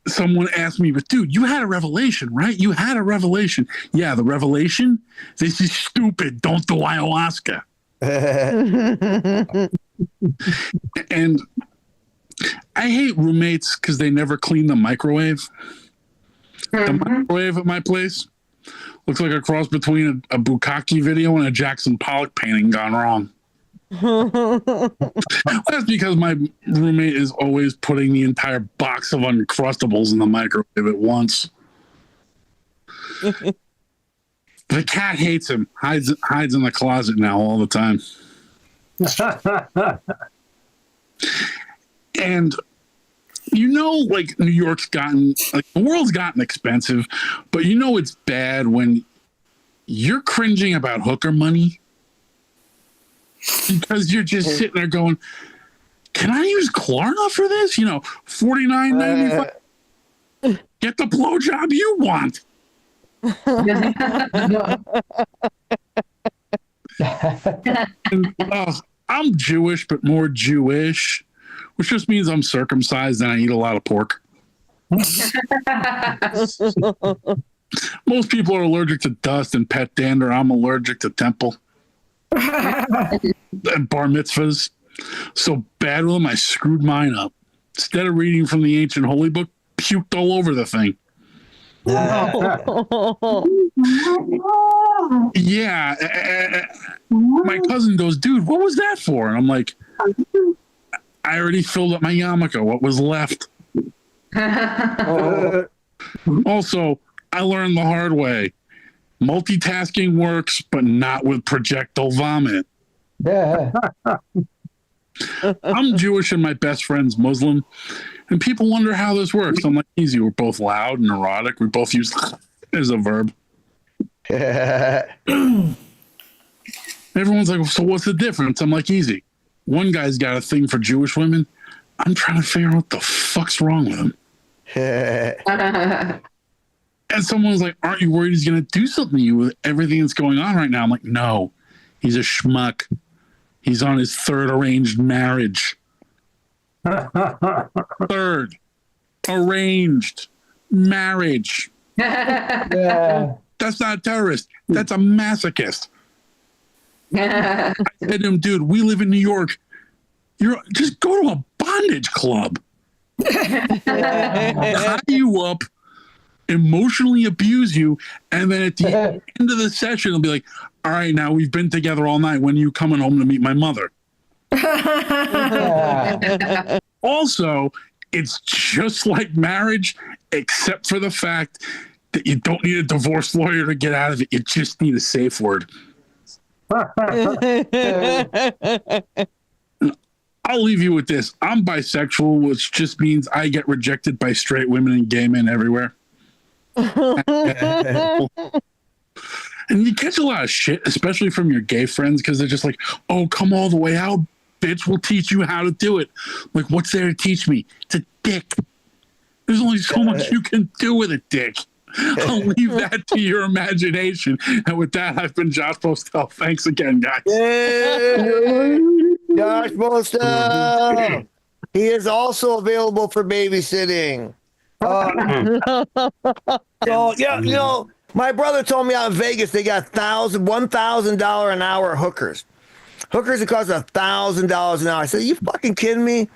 Speaker 8: someone asked me, "But dude, you had a revelation, right? You had a revelation." Yeah, the revelation? This is stupid. Don't do ayahuasca. And I hate roommates because they never clean the microwave. The microwave at my place looks like a cross between a bukkake video and a Jackson Pollock painting gone wrong. That's because my roommate is always putting the entire box of Uncrustables in the microwave at once. The cat hates him, hides in the closet now all the time. And you know, like, New York's gotten, like, the world's gotten expensive, but you know it's bad when you're cringing about hooker money because you're just sitting there going, "Can I use Klarna for this? You know, $49.95. Get the blowjob you want." And, I'm Jewish, but more Jewish, which just means I'm circumcised and I eat a lot of pork. Most people are allergic to dust and pet dander. I'm allergic to temple and bar mitzvahs. So bad with them, I screwed mine up. Instead of reading from the ancient holy book, puked all over the thing. Yeah. My cousin goes, "Dude, what was that for?" And I'm like, "I already filled up my yarmulke. What was left?" Also, I learned the hard way. Multitasking works, but not with projectile vomit. I'm Jewish and my best friend's Muslim, and people wonder how this works. I'm like, easy. We're both loud and erotic. We both use as a verb. Everyone's like, "So what's the difference?" I'm like, easy. One guy's got a thing for Jewish women. I'm trying to figure out what the fuck's wrong with him. And someone's like, "Aren't you worried he's going to do something to you with everything that's going on right now?" I'm like, no, he's a schmuck. He's on his third arranged marriage. Third arranged. marriage.
Speaker 3: Yeah.
Speaker 8: That's not a terrorist. That's a masochist. I said to him, dude, we live in New York. You're just go to a bondage club. Tie you up, emotionally abuse you, and then at the end of the session, it'll be like, all right, now we've been together all night. When are you coming home to meet my mother? Also, it's just like marriage, except for the fact that you don't need a divorce lawyer to get out of it. You just need a safe word. I'll leave you with this. I'm bisexual, which just means I get rejected by straight women and gay men everywhere. And you catch a lot of shit, especially from your gay friends, because they're just like, oh, come all the way out, bitch. We'll teach you how to do it. Like, what's there to teach me? It's a dick. There's only so much you can do with a dick. I'll leave that to your imagination. And with that, I've been Josh Postel. Thanks again, guys.
Speaker 3: Yay! Josh Postel. He is also available for babysitting. So yeah, you know, my brother told me out in Vegas they got $1,000 an hour hookers. Hookers that cost $1,000 an hour. I said, you fucking kidding me? I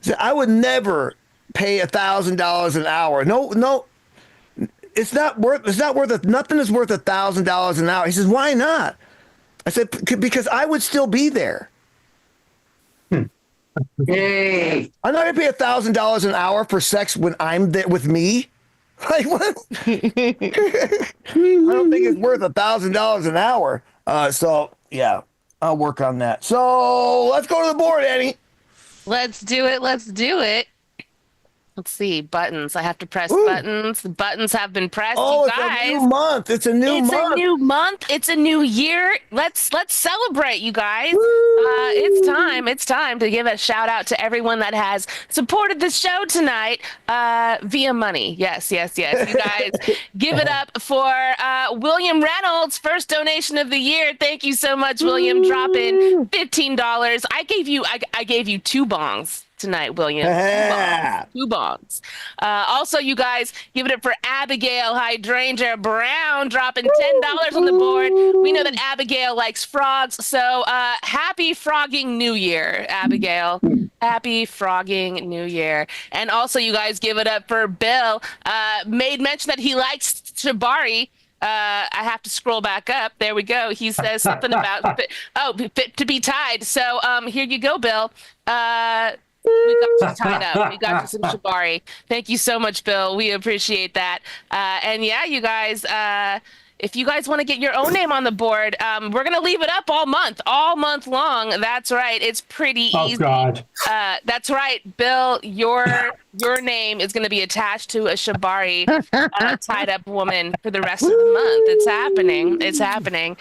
Speaker 3: said, I would never pay $1,000 an hour. No. It's not worth it. Nothing is worth $1,000 an hour. He says, why not? I said, because I would still be there.
Speaker 5: Yay.
Speaker 3: I'm not gonna pay $1,000 an hour for sex when I'm there with me. Like what? I don't think it's worth $1,000 an hour. So yeah, I'll work on that. So let's go to the board, Annie.
Speaker 2: Let's do it. Let's see, buttons. I have to press buttons. The buttons have been pressed.
Speaker 3: Oh,
Speaker 2: you guys.
Speaker 3: it's a new month. It's a new month.
Speaker 2: It's a new year. Let's celebrate, you guys. It's time to give a shout out to everyone that has supported the show tonight via money. Yes. You guys, give it up for William Reynolds, first donation of the year. Thank you so much, William. Drop in $15. I gave you 2 bongs tonight, William. Two bongs. Also, you guys, give it up for Abigail Hydrangea Brown, dropping $10 on the board. We know that Abigail likes frogs, so happy frogging New Year, Abigail. Happy frogging New Year. And also, you guys, give it up for Bill. Made mention that he likes Shibari. I have to scroll back up. There we go. He says something about fit to be tied. So here you go, Bill. We got you tied up. We got you some Shibari. Thank you so much, Bill. We appreciate that. And yeah, you guys, if you guys want to get your own name on the board, we're going to leave it up all month long. That's right. It's pretty easy. Oh, God. That's right, Bill. Your name is going to be attached to a Shibari tied up woman for the rest of the month. It's happening.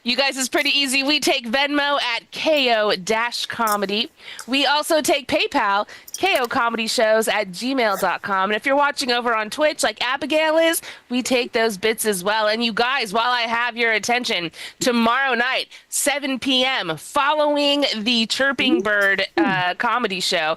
Speaker 2: You guys, it's pretty easy. We take Venmo at KO-comedy. We also take PayPal, KOComedyShows@gmail.com. And if you're watching over on Twitch like Abigail is, we take those bits as well. And you guys, while I have your attention, tomorrow night, 7 p.m., following the Chirping Bird comedy show,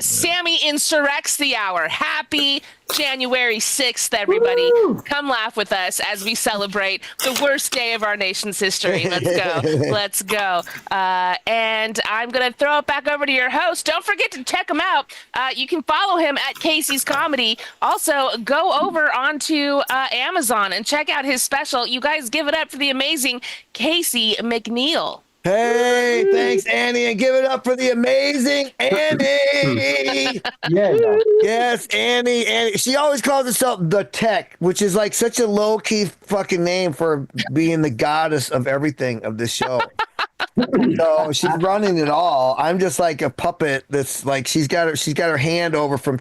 Speaker 2: Sammy insurrects the hour. Happy January 6th, everybody. Woo! Come laugh with us as we celebrate the worst day of our nation's history. Let's go. And I'm going to throw it back over to your host. Don't forget to check him out. You can follow him at Casey's Comedy. Also, go over onto Amazon and check out his special. You guys, give it up for the amazing Casey McNeil.
Speaker 3: Hey, thanks, Annie, and give it up for the amazing Annie. Yes, Annie. She always calls herself the Tech, which is like such a low-key fucking name for being the goddess of everything of this show. So she's running it all. I'm just like a puppet that's like she's got her hand over from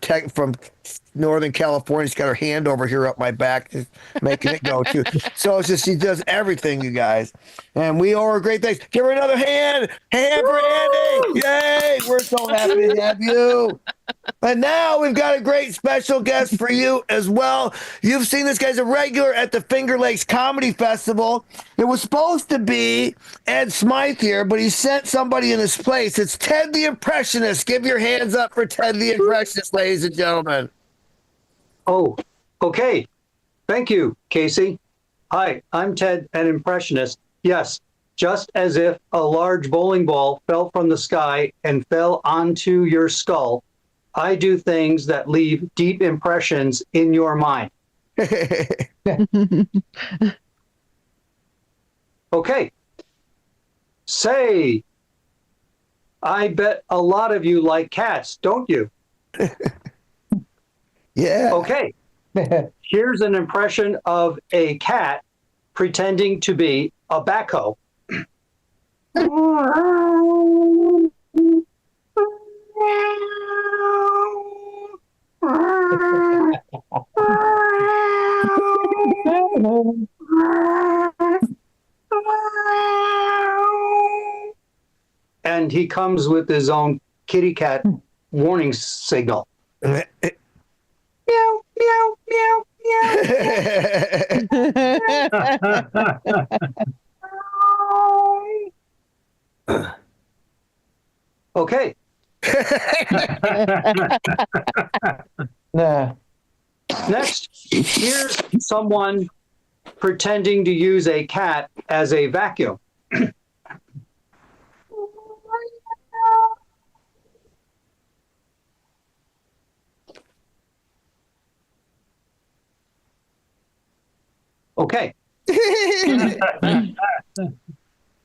Speaker 3: Northern California. She's got her hand over here up my back, just making it go too. So it's just she does everything, you guys, and we owe her great thanks. Give her another hand for Andy! Yay! We're so happy to have you. And now we've got a great special guest for you as well. You've seen this guy's a regular at the Finger Lakes Comedy Festival. It was supposed to be Ed Smythe here, but he sent somebody in his place. It's Ted the Impressionist. Give your hands up for Ted the Impressionist, ladies and gentlemen.
Speaker 9: Oh, okay. Thank you, Casey. Hi, I'm Ted, an impressionist. Yes, just as if a large bowling ball fell from the sky and fell onto your skull, I do things that leave deep impressions in your mind. Okay. Say, I bet a lot of you like cats, don't you?
Speaker 3: Yeah.
Speaker 9: Okay. Here's an impression of a cat pretending to be a backhoe. And he comes with his own kitty cat warning signal. Meow, meow, meow, meow. Okay.
Speaker 5: Nah.
Speaker 9: Next, here's someone pretending to use a cat as a vacuum. Okay.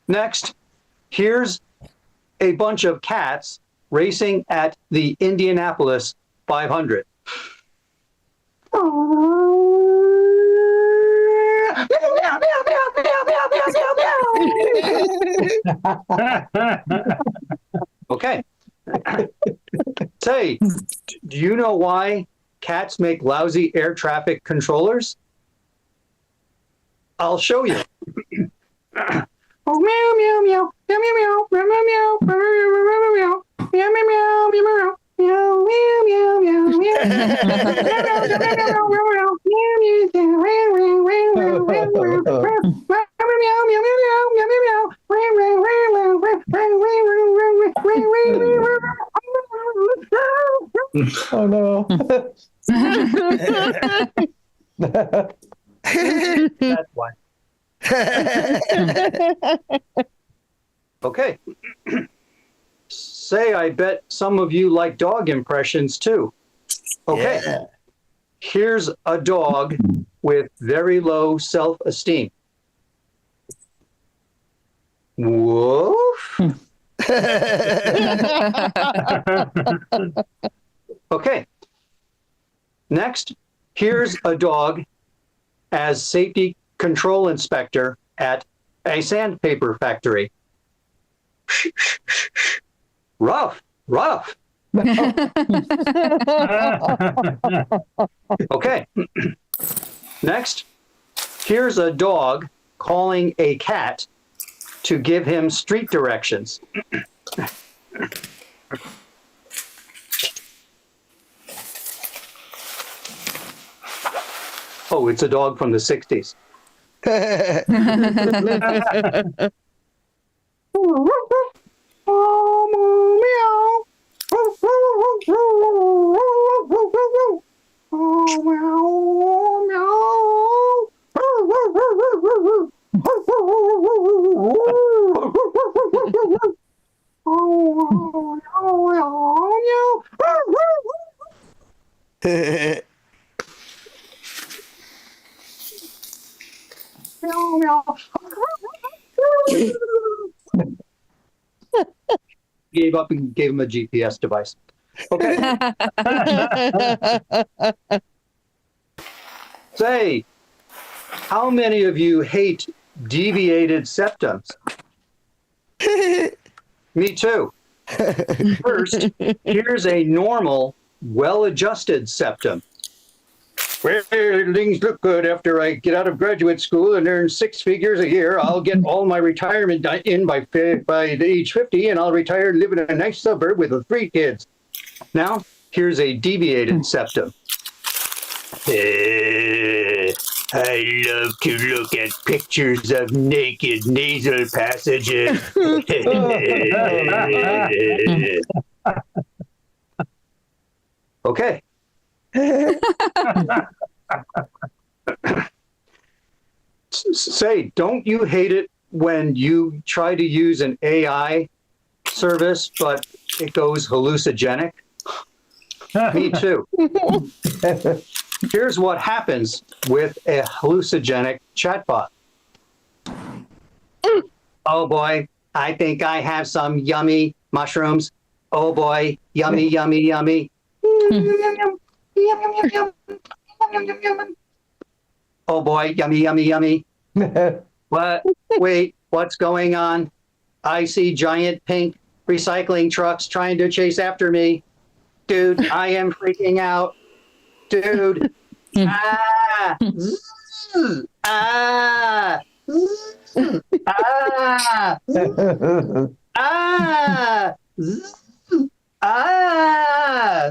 Speaker 9: Next, here's a bunch of cats racing at the Indianapolis 500. Okay. Say, do you know why cats make lousy air traffic controllers? I'll show you. Oh, meow, meow, meow, meow, meow, meow, meow, meow, meow, meow, meow, meow, meow,
Speaker 5: Oh no.
Speaker 9: That's why. Okay. Say, I bet some of you like dog impressions too. Okay.
Speaker 3: Yeah.
Speaker 9: Here's a dog with very low self-esteem. Woof. Okay. Next, here's a dog as safety control inspector at a sandpaper factory. Rough, rough. Okay. Next, here's a dog calling a cat to give him street directions. Oh, it's a dog from the 60s. Gave up and gave him a GPS device. Okay. Say, how many of you hate deviated septums? Me too. First, here's a normal, well-adjusted septum. Well, things look good after I get out of graduate school and earn 6 figures a year. I'll get all my retirement in by age 50, and I'll retire and live in a nice suburb with 3 kids. Now, here's a deviated septum. I love to look at pictures of naked nasal passages. Okay. Say, don't you hate it when you try to use an AI service, but it goes hallucinogenic? Me too. Here's what happens with a hallucinogenic chatbot. Oh boy, I think I have some yummy mushrooms. Oh boy, yummy, yummy, yummy. Oh boy, yummy, yummy, yummy. What? Wait, what's going on? I see giant pink recycling trucks trying to chase after me. Dude, I am freaking out. Dude. Ah. Zzz, ah. Zzz, ah. Ah. Zzz, ah.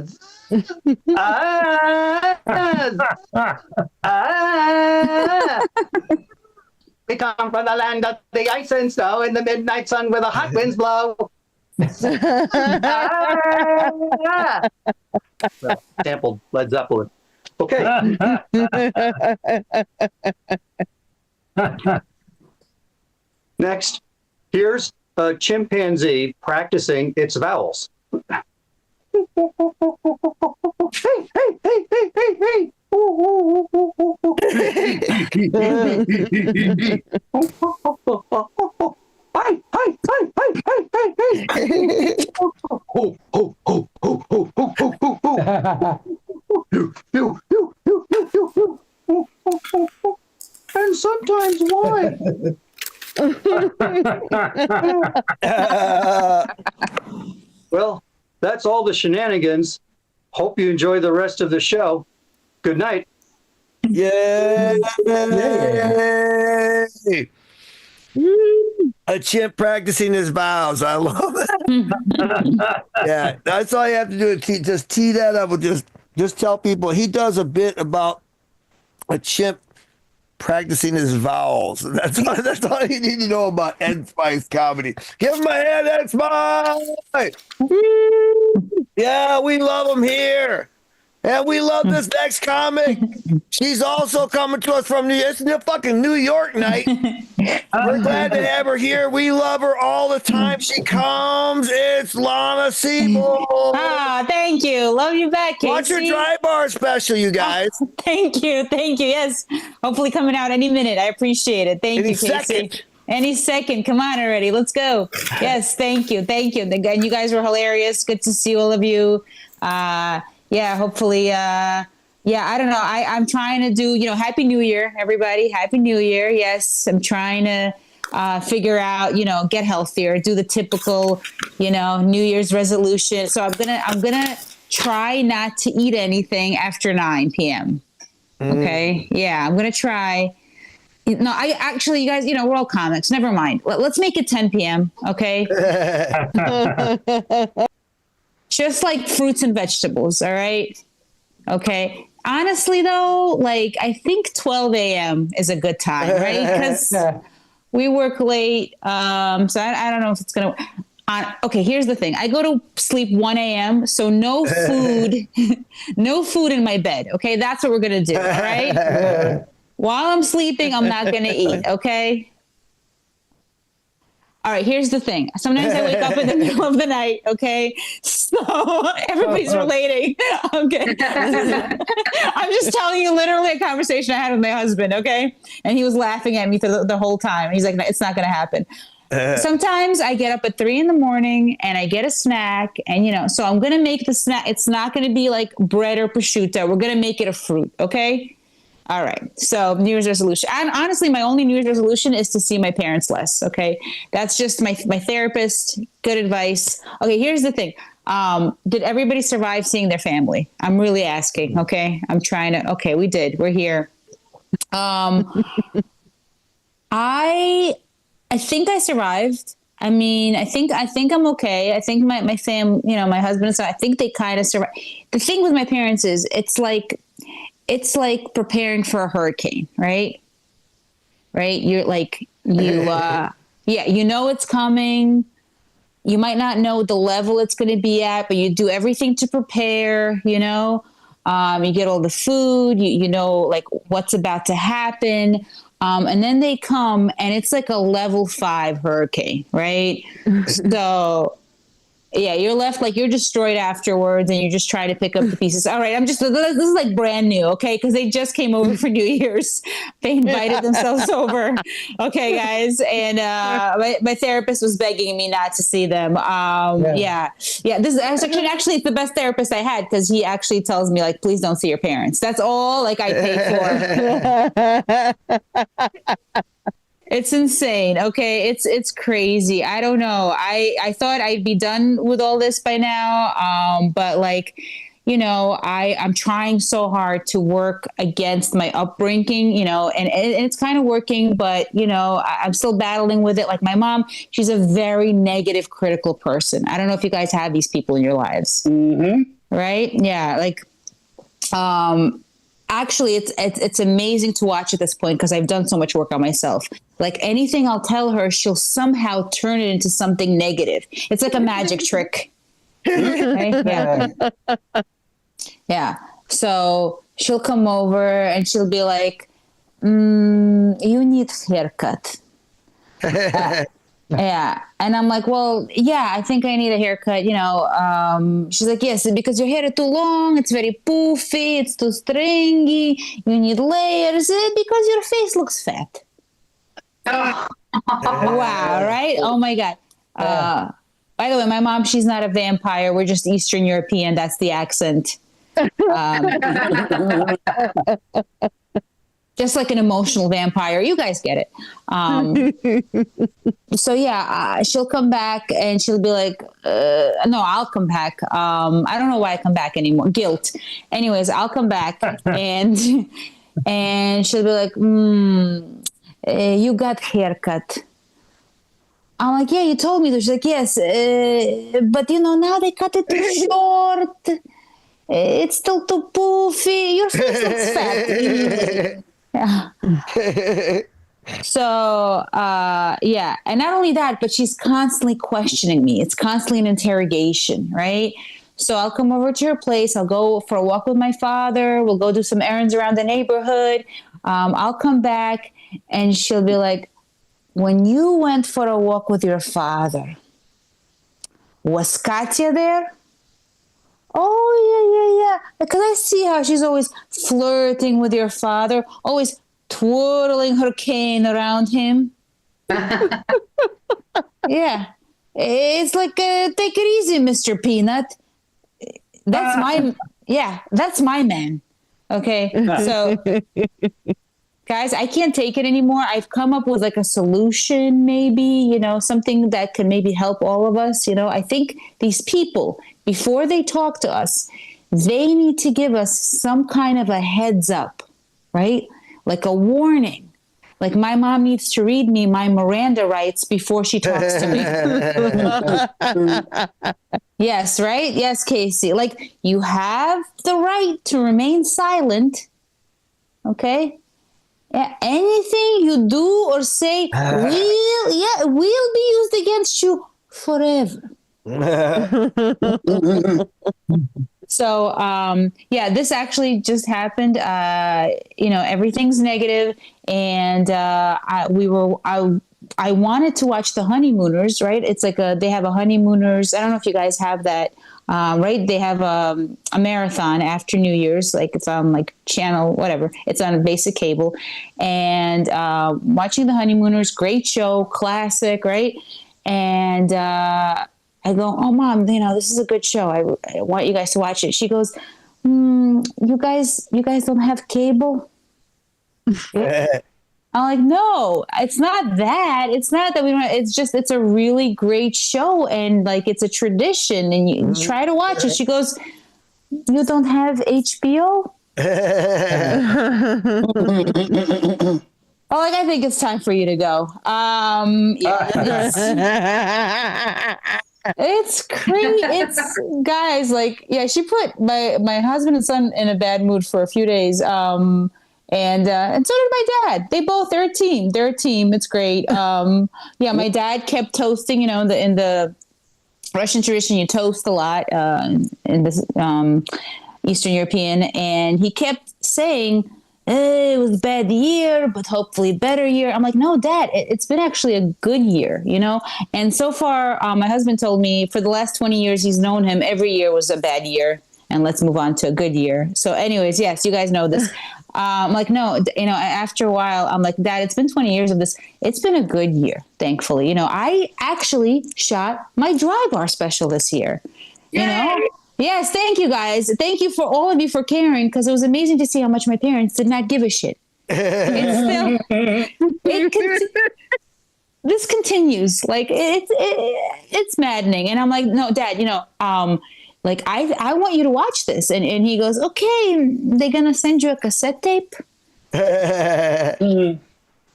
Speaker 9: Ah. We come from the land of the ice and snow in the midnight sun where the hot winds blow. Ah. Sampled Led Zeppelin. Okay. Next, here's a chimpanzee practicing its vowels. Hey, hey, hey, hey, hey, hey, hey. Hi, hi, hi, hi, hi, hi, hi. Ho, ho, ho, ho, ho, ho, ho, ho, ho. And sometimes why? Well, that's all the shenanigans. Hope you enjoy the rest of the show. Good night.
Speaker 3: Yay! A chimp practicing his vows. I love it. Yeah, that's all you have to do is just tee that up. Just tell people he does a bit about a chimp practicing his vowels. That's all you need to know about Ed Spice comedy. Give him a hand, Ed Spice. Yeah, we love him here. And we love this next comic. She's also coming to us from it's the fucking New York night. We're glad to have her here. We love her all the time. She comes. It's Lana Siebel.
Speaker 10: Ah, thank you. Love you back, Casey.
Speaker 3: Watch your dry bar special, you guys.
Speaker 10: Oh, thank you. Thank you. Yes. Hopefully coming out any minute. I appreciate it. Thank you, Casey.
Speaker 3: Second.
Speaker 10: Any second. Come on already. Let's go. Yes. Thank you. Thank you. And you guys were hilarious. Good to see all of you. Yeah, hopefully, I don't know. I'm trying to do, Happy New Year, everybody. Happy New Year. Yes, I'm trying to figure out, get healthier, do the typical, New Year's resolution. So I'm gonna try not to eat anything after 9 p.m. Okay. Yeah, I'm gonna try. No, I actually, you guys, we're all comics. Never mind. Let's make it 10 p.m. Okay. Just like fruits and vegetables, all right? Okay. Honestly, though, I think 12 a.m. is a good time, right? Because we work late. So I don't know if it's going to... Okay, here's the thing. I go to sleep 1 a.m., so no food, no food in my bed, okay? That's what we're going to do, all right? While I'm sleeping, I'm not going to eat, okay? All right, here's the thing. Sometimes I wake up in the middle of the night, okay? So everybody's relating, okay? I'm just telling you literally a conversation I had with my husband, okay? And he was laughing at me through the whole time. He's like, it's not going to happen. Sometimes I get up at 3 a.m. and I get a snack and, so I'm going to make the snack. It's not going to be like bread or prosciutto. We're going to make it a fruit, okay? All right. So New Year's resolution. And honestly, my only New Year's resolution is to see my parents less. Okay. That's just my therapist. Good advice. Okay. Here's the thing. Did everybody survive seeing their family? I'm really asking. Okay. I'm trying to, okay. We did. We're here. I think I survived. I mean, I think I'm okay. I think my fam, my husband and son, I think they kind of survived. The thing with my parents is it's like preparing for a hurricane, right? Right? You're like, it's coming. You might not know the level it's going to be at, but you do everything to prepare, You get all the food, you know, like what's about to happen. And then they come and it's like a level 5 hurricane, right? So yeah, you're left like you're destroyed afterwards and you just try to pick up the pieces. All right, this is like brand new, okay? Because they just came over for New Year's. They invited themselves over. Okay, guys. And my therapist was begging me not to see them. Yeah. This is actually it's the best therapist I had because he actually tells me like, please don't see your parents. That's all like I pay for. It's insane. Okay. It's crazy. I don't know. I thought I'd be done with all this by now. But like, you know, I'm trying so hard to work against my upbringing, you know, and it's kind of working, but you know, I'm still battling with it. Like my mom, she's a very negative, critical person. I don't know if you guys have these people in your lives, right? Yeah. Like, actually, it's amazing to watch at this point because I've done so much work on myself. Like anything I'll tell her, she'll somehow turn it into something negative. It's like a magic trick. Right? Yeah. Yeah. So she'll come over and she'll be like, you need haircut. Yeah. And I'm like, well, yeah, I think I need a haircut. You know, she's like, yes, because your hair is too long. It's very poofy. It's too stringy. You need layers because your face looks fat. Wow. Right. Oh my God. By the way, my mom, she's not a vampire. We're just Eastern European. That's the accent. Just like an emotional vampire. You guys get it. So yeah, she'll come back and she'll be like, no, I'll come back. I don't know why I come back anymore. Guilt. Anyways, I'll come back and she'll be like, you got haircut. I'm like, yeah, you told me. She's like, yes, but you know, now they cut it too short. It's still too poofy. Your face looks fat. Yeah. So, yeah. And not only that, but she's constantly questioning me. It's constantly an interrogation, right? So I'll come over to her place. I'll go for a walk with my father. We'll go do some errands around the neighborhood. I'll come back and she'll be like, when you went for a walk with your father, was Katya there? Oh, yeah. Because I see how she's always flirting with your father, always twirling her cane around him. Yeah. It's like, take it easy, Mr. Peanut. That's that's my man. Okay. So, guys, I can't take it anymore. I've come up with like a solution, maybe, you know, something that can maybe help all of us. You know, I think these people, before they talk to us, they need to give us some kind of a heads up, right? Like a warning. Like my mom needs to read me my Miranda rights before she talks to me. Yes, right? Yes, Casey. Like you have the right to remain silent. Okay? Yeah, anything you do or say will be used against you forever. So, yeah, this actually just happened. You know, everything's negative, and I wanted to watch the Honeymooners, right? It's like they have a Honeymooners. I don't know if you guys have that, right? They have a marathon after New Year's, like it's on like channel, whatever. It's on basic cable, and watching the Honeymooners, great show, classic, right? And I go, oh, Mom, you know, this is a good show. I want you guys to watch it. She goes, you guys don't have cable? I'm like, no, it's not that. It's not that we don't. It's just, it's a really great show. And like, it's a tradition and you try to watch it. She goes, you don't have HBO? Oh, like, I think it's time for you to go. Yeah. It's crazy. It's guys, like, yeah, she put my husband and son in a bad mood for a few days. And so did my dad. They're a team. They're a team. It's great. Yeah, my dad kept toasting, you know, in the Russian tradition, you toast a lot, in this, Eastern European, and he kept saying, it was a bad year, but hopefully better year. I'm like, no, Dad, it's been actually a good year, you know? And so far, my husband told me for the last 20 years he's known him, every year was a bad year, and let's move on to a good year. So anyways, yes, you guys know this. I'm like, no, you know, after a while, I'm like, Dad, it's been 20 years of this. It's been a good year, thankfully. You know, I actually shot my dry bar special this year, you know? Yes, thank you guys. Thank you for all of you for caring, because it was amazing to see how much my parents did not give a shit. This continues. Like it's maddening. And I'm like, no, Dad, you know, like I want you to watch this. And he goes, okay, they're gonna send you a cassette tape. I'm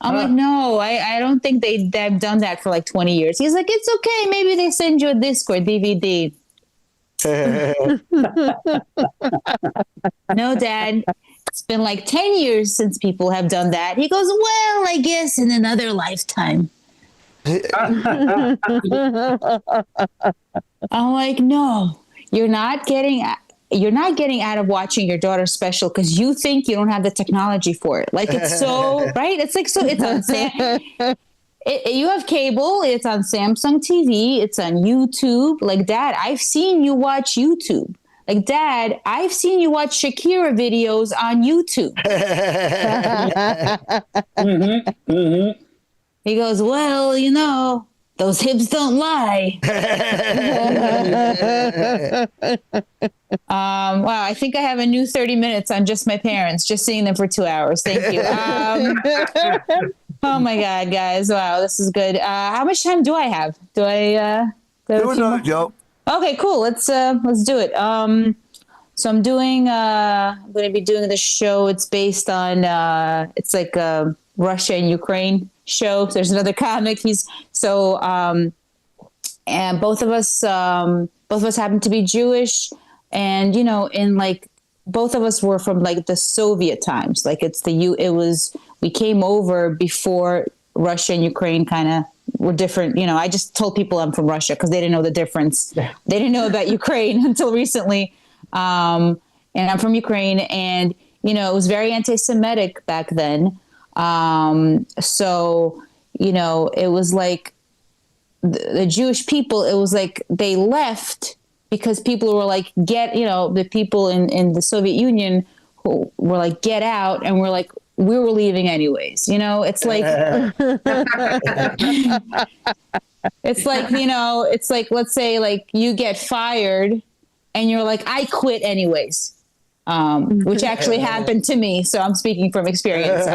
Speaker 10: like, no, I don't think they've done that for like 20 years. He's like, it's okay, maybe they send you a disc or DVD. No, Dad, it's been like 10 years since people have done that. He goes, well, I guess in another lifetime. I'm like, no, you're not getting out of watching your daughter's special because you think you don't have the technology for it. Like, it's so right. It's like, so it's on you have cable, it's on Samsung TV, it's on YouTube. Like, Dad, I've seen you watch YouTube. Like, Dad, I've seen you watch Shakira videos on YouTube. He goes, well, you know, those hips don't lie. Wow, I think I have a new 30 minutes on just my parents, just seeing them for 2 hours. Thank you. Oh my God, guys. Wow, this is good. How much time do I have? Do another
Speaker 3: joke?
Speaker 10: Okay, cool. Let's do it. So I'm going to be doing the show. It's based on, it's like a Russia and Ukraine show. There's another comic. And both of us happen to be Jewish, and, you know, in like, both of us were from like the Soviet times. Like we came over before Russia and Ukraine kind of were different. You know, I just told people I'm from Russia because they didn't know the difference. They didn't know about Ukraine until recently. And I'm from Ukraine, and, you know, it was very anti-Semitic back then. So, you know, it was like the Jewish people, it was like they left because people were like, the people in the Soviet Union who were like, get out. And we're like, we were leaving anyways. You know, it's like, it's like, you know, it's like, let's say like you get fired and you're like, I quit anyways. Which actually happened to me. So I'm speaking from experience.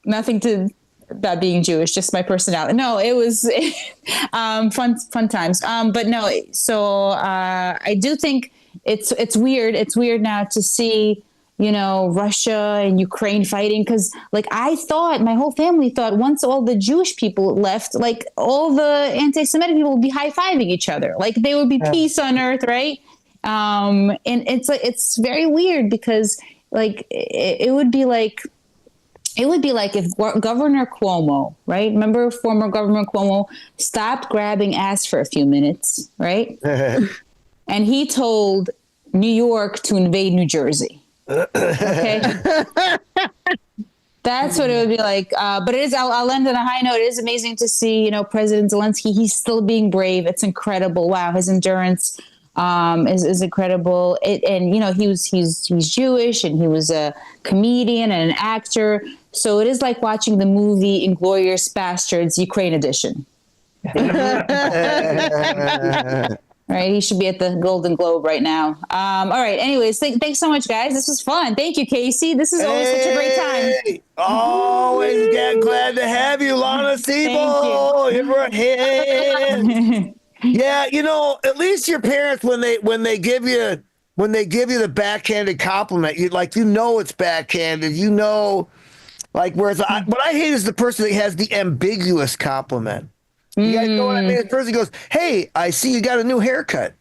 Speaker 10: Nothing about being Jewish, just my personality. No, it was fun times. But no, so I do think it's weird. It's weird now to see, you know, Russia and Ukraine fighting, because like my whole family thought once all the Jewish people left, like all the anti-Semitic people would be high-fiving each other, like they would be peace on earth, right? And it's like, it's very weird because like it would be like if Governor Cuomo, right? Remember former Governor Cuomo stopped grabbing ass for a few minutes, right? And he told New York to invade New Jersey. Okay. That's what it would be like. But it is, I'll end on a high note. It is amazing to see, you know, President Zelensky, he's still being brave. It's incredible. Wow. His endurance is incredible. And you know, he's Jewish, and he was a comedian and an actor. So it is like watching the movie Inglourious Bastards, Ukraine edition. Right, he should be at the Golden Globe right now. All right. Anyways, thanks so much, guys. This was fun. Thank you, Casey. This is always such a great time.
Speaker 3: Always glad to have you, Lana Siebel. Give her a hand. Yeah, you know, at least your parents, when they give you the backhanded compliment, you know it's backhanded. You know, like, whereas what I hate is the person that has the ambiguous compliment. You guys know what I mean? The person goes, hey, I see you got a new haircut.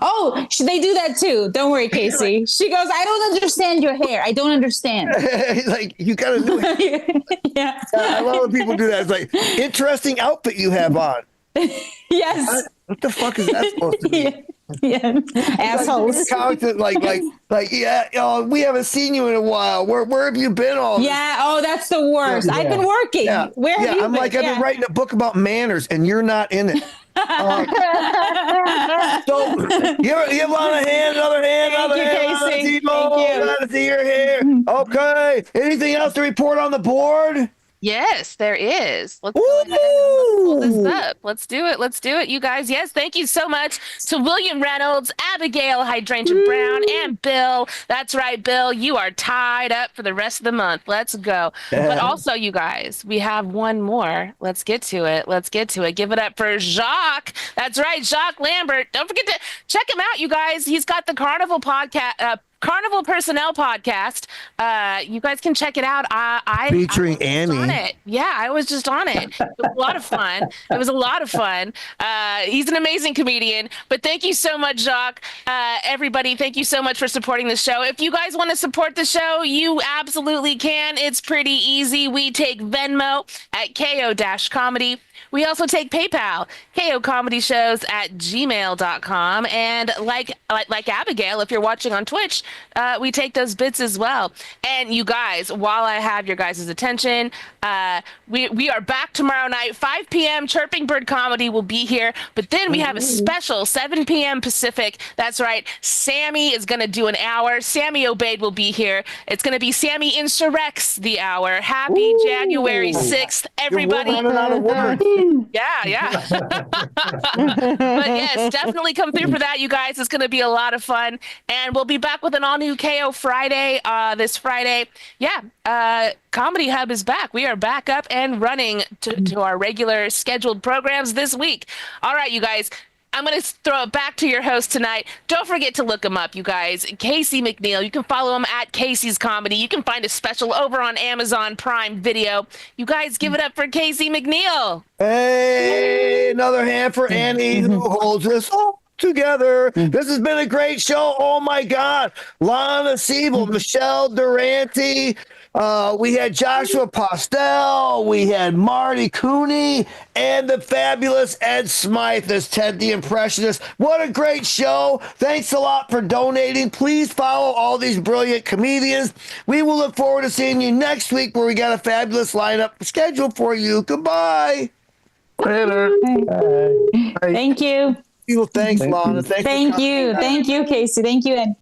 Speaker 10: Oh, they do that too. Don't worry, Casey. She goes, I don't understand your hair. I don't understand.
Speaker 3: Like, you got a new hair.
Speaker 10: Yeah.
Speaker 3: I love when people do that. It's like, interesting outfit you have on.
Speaker 10: Yes.
Speaker 3: What the fuck is that supposed to be?
Speaker 10: Yeah. Assholes.
Speaker 3: Constant, yeah, we haven't seen you in a while. Where have you been all this?
Speaker 10: Yeah. Oh, that's the worst. I've been working.
Speaker 3: Yeah.
Speaker 10: Where have you
Speaker 3: I'm
Speaker 10: been?
Speaker 3: like, I've been writing a book about manners, and you're not in it. So give Lana a hand, another hand,
Speaker 10: Thank
Speaker 3: another
Speaker 10: you,
Speaker 3: hand. Lana,
Speaker 10: Casey.
Speaker 3: Tebow.
Speaker 10: Thank you.
Speaker 3: Glad to see you're here. Okay. Anything else to report on the board?
Speaker 2: Yes, there is. Let's go ahead and pull this up. Let's do it. Let's do it, you guys. Yes, thank you so much to William Reynolds, Abigail Hydrangea Brown, and Bill. That's right, Bill. You are tied up for the rest of the month. Let's go. But also, you guys, we have one more. Let's get to it. Let's get to it. Give it up for Jacques. That's right, Jacques Lambert. Don't forget to check him out, you guys. He's got the Carnival podcast. Carnival Personnel podcast. You guys can check it out.
Speaker 3: Featuring Annie.
Speaker 2: On it. Yeah, I was just on it. It was a lot of fun. It was a lot of fun. He's an amazing comedian. But thank you so much, Jacques. Everybody, thank you so much for supporting the show. If you guys want to support the show, you absolutely can. It's pretty easy. We take Venmo at KO-comedy. We also take PayPal, KOComedyShows@gmail.com. And like Abigail, if you're watching on Twitch, we take those bits as well. And you guys, while I have your guys' attention, we are back tomorrow night, 5 p.m. Chirping Bird Comedy will be here. But then we have a special 7 p.m. Pacific. That's right. Sammy is going to do an hour. Sammy Obeid will be here. It's going to be Sammy Insurrects the hour. Happy January 6th, everybody.
Speaker 3: You're running out of words.
Speaker 2: Yeah. But yes, definitely come through for that, you guys. It's going to be a lot of fun. And we'll be back with an all-new KO Friday this Friday. Yeah, Comedy Hub is back. We are back up and running to our regular scheduled programs this week. All right, you guys. I'm going to throw it back to your host tonight. Don't forget to look him up, you guys. Casey McNeil. You can follow him at Casey's Comedy. You can find a special over on Amazon Prime Video. You guys give it up for Casey McNeil.
Speaker 3: Hey, another hand for Annie who holds us all together. This has been a great show. Oh my God. Lana Siebel, Michelle Durante. We had Joshua Postel, we had Marty Cooney, and the fabulous Ed Smythe as Ted the Impressionist. What a great show. Thanks a lot for donating. Please follow all these brilliant comedians. We will look forward to seeing you next week where we got a fabulous lineup scheduled for you. Goodbye.
Speaker 6: Later.
Speaker 10: Thank you.
Speaker 3: Thanks, Lana.
Speaker 10: Thank you. Thank you, Casey. Thank you, Ed.